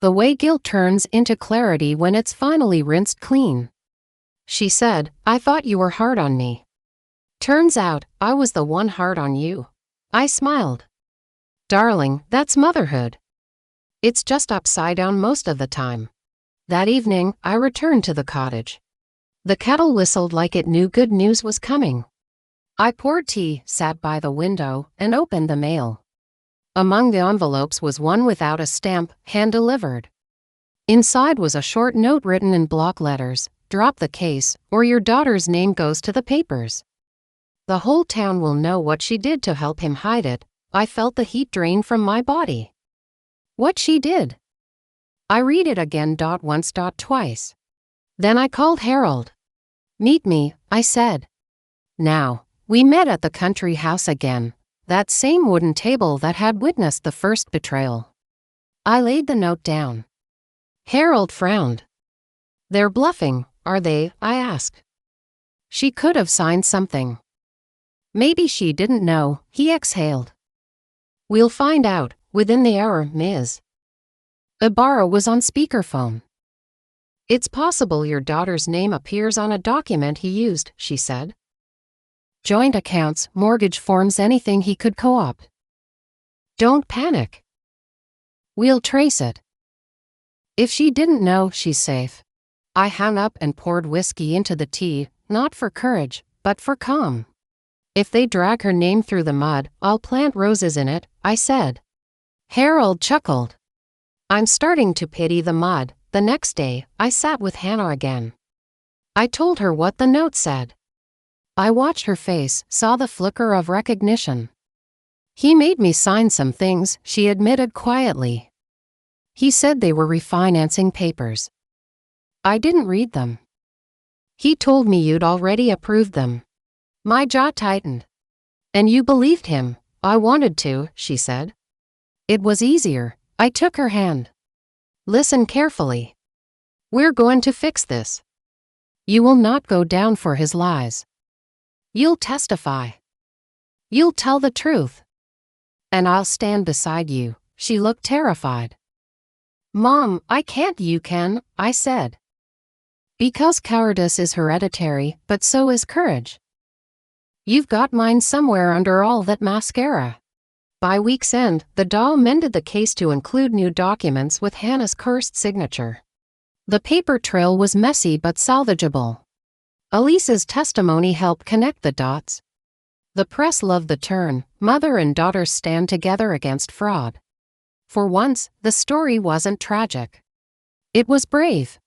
The way guilt turns into clarity when it's finally rinsed clean. She said, "I thought you were hard on me. Turns out, I was the one hard on you." I smiled. "Darling, that's motherhood. It's just upside down most of the time." That evening, I returned to the cottage. The kettle whistled like it knew good news was coming. I poured tea, sat by the window, and opened the mail. Among the envelopes was one without a stamp, hand-delivered. Inside was a short note written in block letters: "Drop the case, or your daughter's name goes to the papers. The whole town will know what she did to help him hide it." I felt the heat drain from my body. What she did? I read it again. Once, twice. Then I called Harold. "Meet me," I said. Now, we met at the country house again, that same wooden table that had witnessed the first betrayal. I laid the note down. Harold frowned. "They're bluffing, are they?" I asked. "She could have signed something." Maybe she didn't know, he exhaled. We'll find out, within the hour, Ms. Ibarra was on speakerphone. It's possible your daughter's name appears on a document he used, she said. Joint accounts, mortgage forms, anything he could co-opt. Don't panic. We'll trace it. If she didn't know, she's safe. I hung up and poured whiskey into the tea, not for courage, but for calm. If they drag her name through the mud, I'll plant roses in it, I said. Harold chuckled. I'm starting to pity the mud. The next day, I sat with Hannah again. I told her what the note said. I watched her face, saw the flicker of recognition. He made me sign some things, she admitted quietly. He said they were refinancing papers. I didn't read them. He told me you'd already approved them. My jaw tightened. And you believed him. I wanted to, she said. It was easier. I took her hand. Listen carefully. We're going to fix this. You will not go down for his lies. You'll testify. You'll tell the truth. And I'll stand beside you. She looked terrified. Mom, I can't. You can, I said. Because cowardice is hereditary, but so is courage. You've got mine somewhere under all that mascara. By week's end, the doll amended the case to include new documents with Hannah's cursed signature. The paper trail was messy but salvageable. Elise's testimony helped connect the dots. The press loved the turn, mother and daughter stand together against fraud. For once, the story wasn't tragic. It was brave.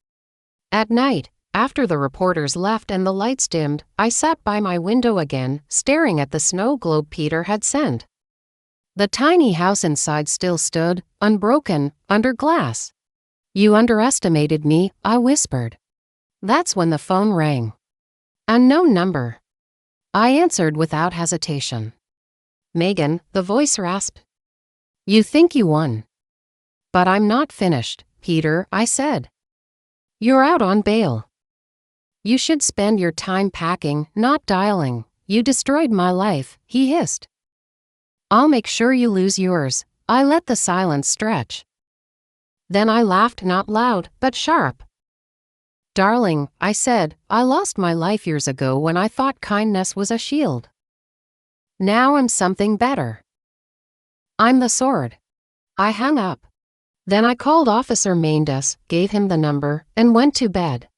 At night, after the reporters left and the lights dimmed, I sat by my window again, staring at the snow globe Peter had sent. The tiny house inside still stood, unbroken, under glass. You underestimated me, I whispered. That's when the phone rang. Unknown number. I answered without hesitation. Megan, the voice rasped. You think you won. But I'm not finished, Peter, I said. You're out on bail. You should spend your time packing, not dialing. You destroyed my life, he hissed. I'll make sure you lose yours. I let the silence stretch. Then I laughed, not loud, but sharp. Darling, I said, I lost my life years ago when I thought kindness was a shield. Now I'm something better. I'm the sword. I hung up. Then I called Officer Mendes, gave him the number, and went to bed.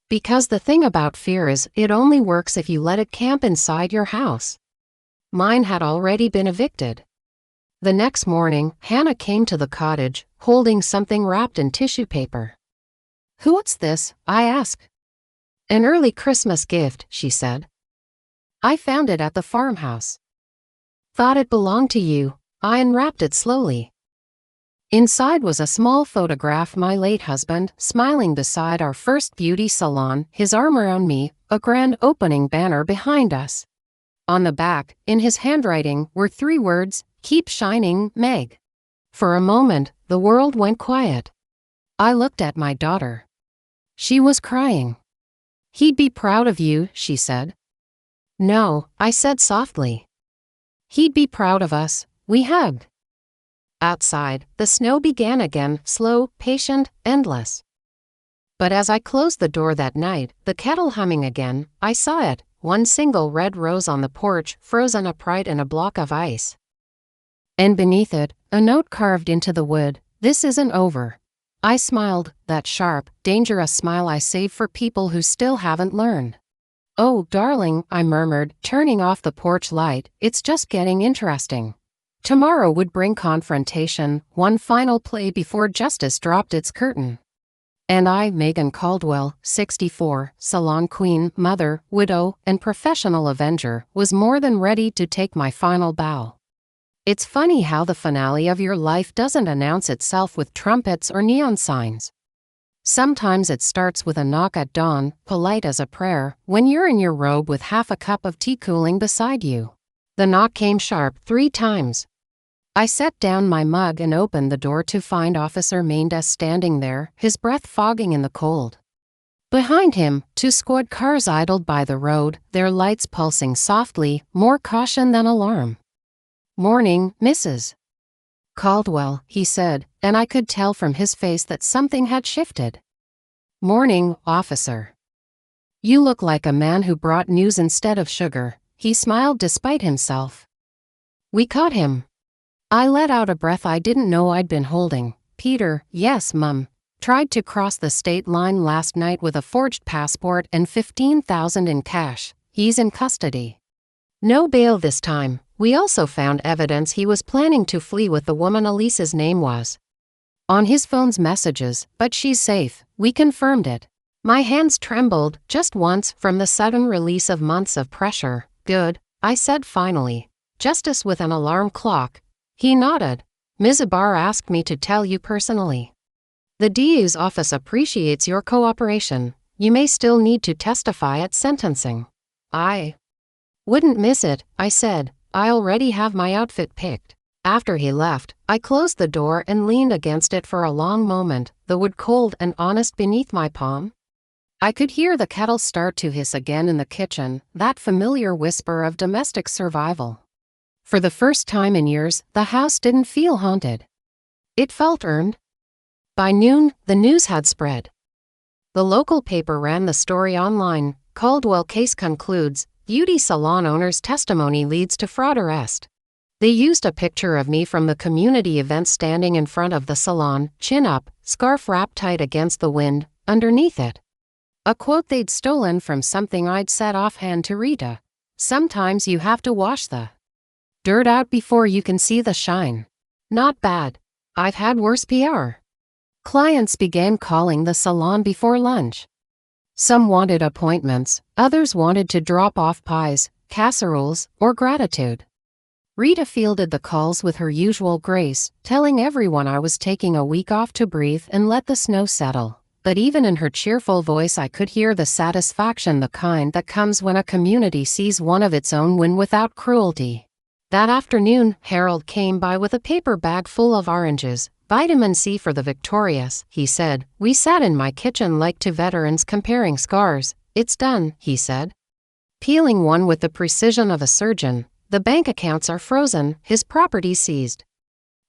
Because the thing about fear is, it only works if you let it camp inside your house. Mine had already been evicted. The next morning, Hannah came to the cottage, holding something wrapped in tissue paper. What's this? I asked. An early Christmas gift, she said. I found it at the farmhouse. Thought it belonged to you. I unwrapped it slowly. Inside was a small photograph, my late husband, smiling beside our first beauty salon, his arm around me, a grand opening banner behind us. On the back, in his handwriting, were 3 words, Keep shining, Meg. For a moment, the world went quiet. I looked at my daughter. She was crying. He'd be proud of you, she said. No, I said softly. He'd be proud of us. We hugged. Outside, the snow began again, slow, patient, endless. But as I closed the door that night, the kettle humming again, I saw it, one single red rose on the porch, frozen upright in a block of ice. And beneath it, a note carved into the wood, This isn't over. I smiled, that sharp, dangerous smile I save for people who still haven't learned. Oh, darling, I murmured, turning off the porch light, it's just getting interesting. Tomorrow would bring confrontation, one final play before justice dropped its curtain. And I, Megan Caldwell, 64, salon queen, mother, widow, and professional avenger, was more than ready to take my final bow. It's funny how the finale of your life doesn't announce itself with trumpets or neon signs. Sometimes it starts with a knock at dawn, polite as a prayer, when you're in your robe with half a cup of tea cooling beside you. The knock came sharp 3 times. I set down my mug and opened the door to find Officer Mendes standing there, his breath fogging in the cold. Behind him, 2 squad cars idled by the road, their lights pulsing softly, more caution than alarm. "Morning, Mrs. Caldwell," he said, and I could tell from his face that something had shifted. "Morning, officer. You look like a man who brought news instead of sugar." He smiled despite himself. "We caught him." I let out a breath I didn't know I'd been holding. "Peter, yes, Mum. Tried to cross the state line last night with a forged passport and $15,000 in cash. He's in custody. No bail this time." We also found evidence he was planning to flee with the woman Elise's name was on his phone's messages, but she's safe. We confirmed it. My hands trembled, just once, from the sudden release of months of pressure. "Good," I said finally. "Justice with an alarm clock." He nodded. "Ms. Abar asked me to tell you personally. The DA's office appreciates your cooperation. You may still need to testify at sentencing." "I wouldn't miss it," I said. "I already have my outfit picked." After he left, I closed the door and leaned against it for a long moment, the wood cold and honest beneath my palm. I could hear the kettle start to hiss again in the kitchen, that familiar whisper of domestic survival. For the first time in years, the house didn't feel haunted. It felt earned. By noon, the news had spread. The local paper ran the story online. "Caldwell case concludes, beauty salon owner's testimony leads to fraud arrest." They used a picture of me from the community event standing in front of the salon, chin up, scarf wrapped tight against the wind, underneath it a quote they'd stolen from something I'd said offhand to Rita. "Sometimes you have to wash the dirt out before you can see the shine." Not bad. I've had worse PR. Clients began calling the salon before lunch. Some wanted appointments, others wanted to drop off pies, casseroles, or gratitude. Rita fielded the calls with her usual grace, telling everyone I was taking a week off to breathe and let the snow settle. But even in her cheerful voice I could hear the satisfaction, the kind that comes when a community sees one of its own win without cruelty. That afternoon, Harold came by with a paper bag full of oranges. "Vitamin C for the victorious," he said. We sat in my kitchen like two veterans comparing scars. "It's done," he said, peeling one with the precision of a surgeon. "The bank accounts are frozen, his property seized.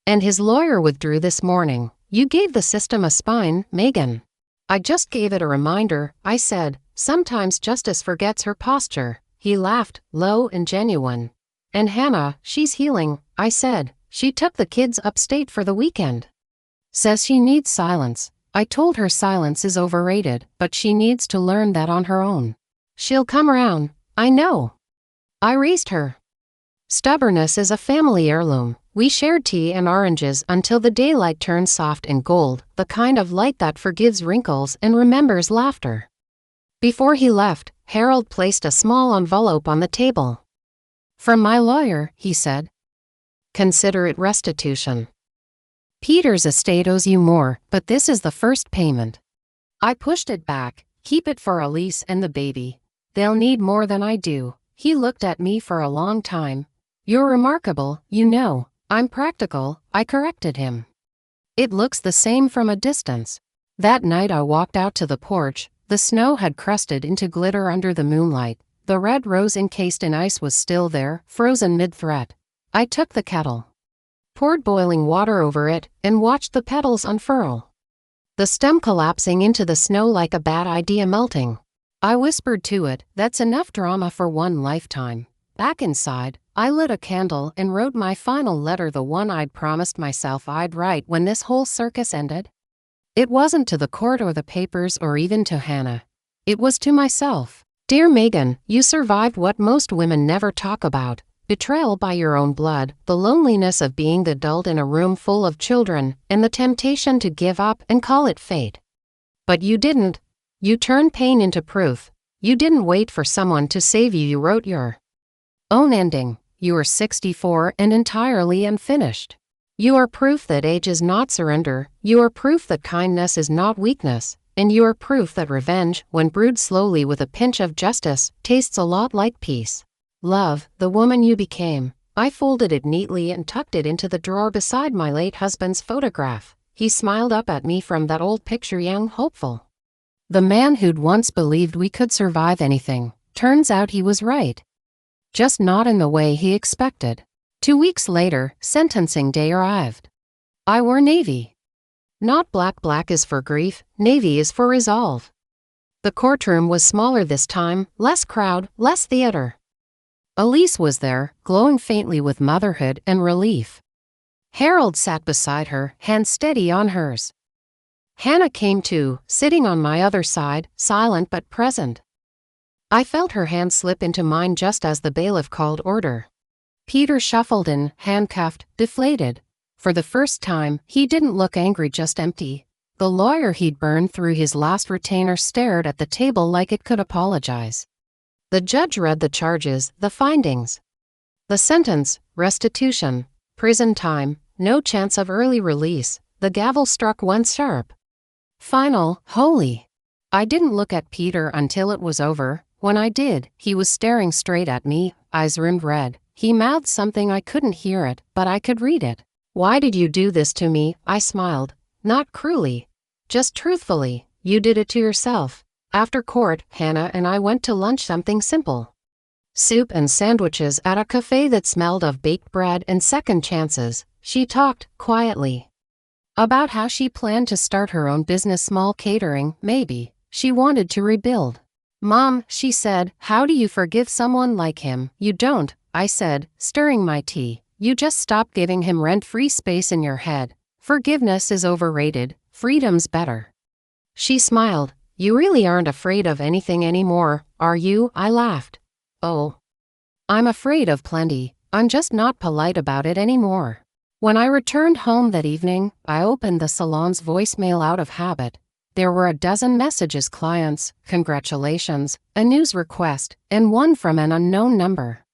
And his lawyer withdrew this morning. You gave the system a spine, Megan." "I just gave it a reminder," I said. "Sometimes justice forgets her posture." He laughed, low and genuine. "And Hannah, she's healing," I said. "She took the kids upstate for the weekend. Says she needs silence." I told her silence is overrated, but she needs to learn that on her own. "She'll come around." "I know." I raised her. Stubbornness is a family heirloom. We shared tea and oranges until the daylight turned soft and gold, the kind of light that forgives wrinkles and remembers laughter. Before he left, Harold placed a small envelope on the table. "From my lawyer," he said. "Consider it restitution. Peter's estate owes you more, but this is the first payment." I pushed it back. "Keep it for Elise and the baby. They'll need more than I do." He looked at me for a long time. "You're remarkable, you know." "I'm practical," I corrected him. "It looks the same from a distance." That night I walked out to the porch. The snow had crusted into glitter under the moonlight. The red rose encased in ice was still there, frozen mid-threat. I took the kettle, poured boiling water over it, and watched the petals unfurl, the stem collapsing into the snow like a bad idea melting. I whispered to it, "That's enough drama for one lifetime." Back inside, I lit a candle and wrote my final letter, the one I'd promised myself I'd write when this whole circus ended. It wasn't to the court or the papers or even to Hannah. It was to myself. "Dear Megan, you survived what most women never talk about. Betrayal by your own blood, the loneliness of being the adult in a room full of children, and the temptation to give up and call it fate. But you didn't. You turned pain into proof. You didn't wait for someone to save you. You wrote your own ending. You are 64 and entirely unfinished. You are proof that age is not surrender. You are proof that kindness is not weakness. And you are proof that revenge, when brewed slowly with a pinch of justice, tastes a lot like peace. Love, the woman you became." I folded it neatly and tucked it into the drawer beside my late husband's photograph. He smiled up at me from that old picture, young, hopeful. The man who'd once believed we could survive anything, turns out he was right. Just not in the way he expected. 2 weeks later, sentencing day arrived. I wore navy. Not black. Black is for grief, navy is for resolve. The courtroom was smaller this time, less crowd, less theater. Elise was there, glowing faintly with motherhood and relief. Harold sat beside her, hand steady on hers. Hannah came too, sitting on my other side, silent but present. I felt her hand slip into mine just as the bailiff called order. Peter shuffled in, handcuffed, deflated. For the first time, he didn't look angry, just empty. The lawyer he'd burned through his last retainer stared at the table like it could apologize. The judge read the charges, the findings. The sentence, restitution, prison time, no chance of early release. The gavel struck once sharp. Final, holy. I didn't look at Peter until it was over. When I did, he was staring straight at me, eyes rimmed red. He mouthed something, I couldn't hear it, but I could read it. Why did you do this to me? I smiled. Not cruelly. Just truthfully, you did it to yourself. After court, Hannah and I went to lunch, something simple. Soup and sandwiches at a cafe that smelled of baked bread and second chances. She talked, quietly, about how she planned to start her own business, small catering, maybe. She wanted to rebuild. Mom, she said, how do you forgive someone like him? You don't, I said, stirring my tea. You just stop giving him rent-free space in your head. Forgiveness is overrated, freedom's better. She smiled. You really aren't afraid of anything anymore, are you? I laughed. Oh. I'm afraid of plenty, I'm just not polite about it anymore. When I returned home that evening, I opened the salon's voicemail out of habit. There were a dozen messages, clients, congratulations, a news request, and one from an unknown number.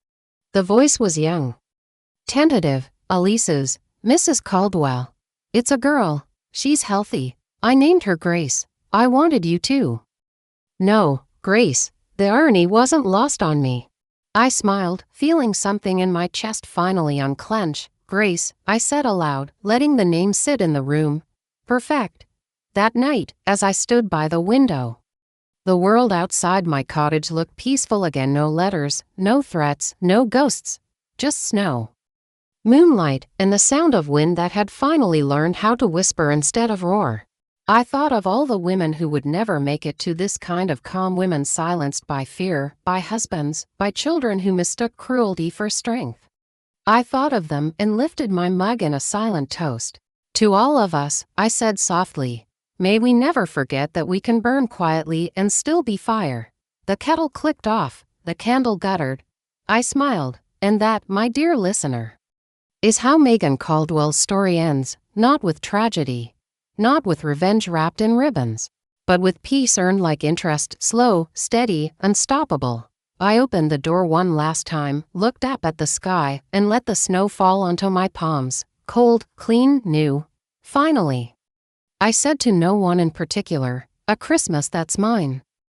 The voice was young. Tentative, Elise's, Mrs. Caldwell. It's a girl. She's healthy. I named her Grace. I wanted you too. No, Grace. The irony wasn't lost on me. I smiled, feeling something in my chest finally unclench. Grace, I said aloud, letting the name sit in the room. Perfect. That night, as I stood by the window, the world outside my cottage looked peaceful again. No letters, no threats, no ghosts. Just snow, moonlight, and the sound of wind that had finally learned how to whisper instead of roar. I thought of all the women who would never make it to this kind of calm, women silenced by fear, by husbands, by children who mistook cruelty for strength. I thought of them and lifted my mug in a silent toast. To all of us, I said softly, may we never forget that we can burn quietly and still be fire. The kettle clicked off, the candle guttered. I smiled, and that, my dear listener, is how Megan Caldwell's story ends, not with tragedy. Not with revenge wrapped in ribbons, but with peace earned like interest, slow, steady, unstoppable. I opened the door one last time, looked up at the sky, and let the snow fall onto my palms, cold, clean, new. Finally. I said to no one in particular, a Christmas that's mine.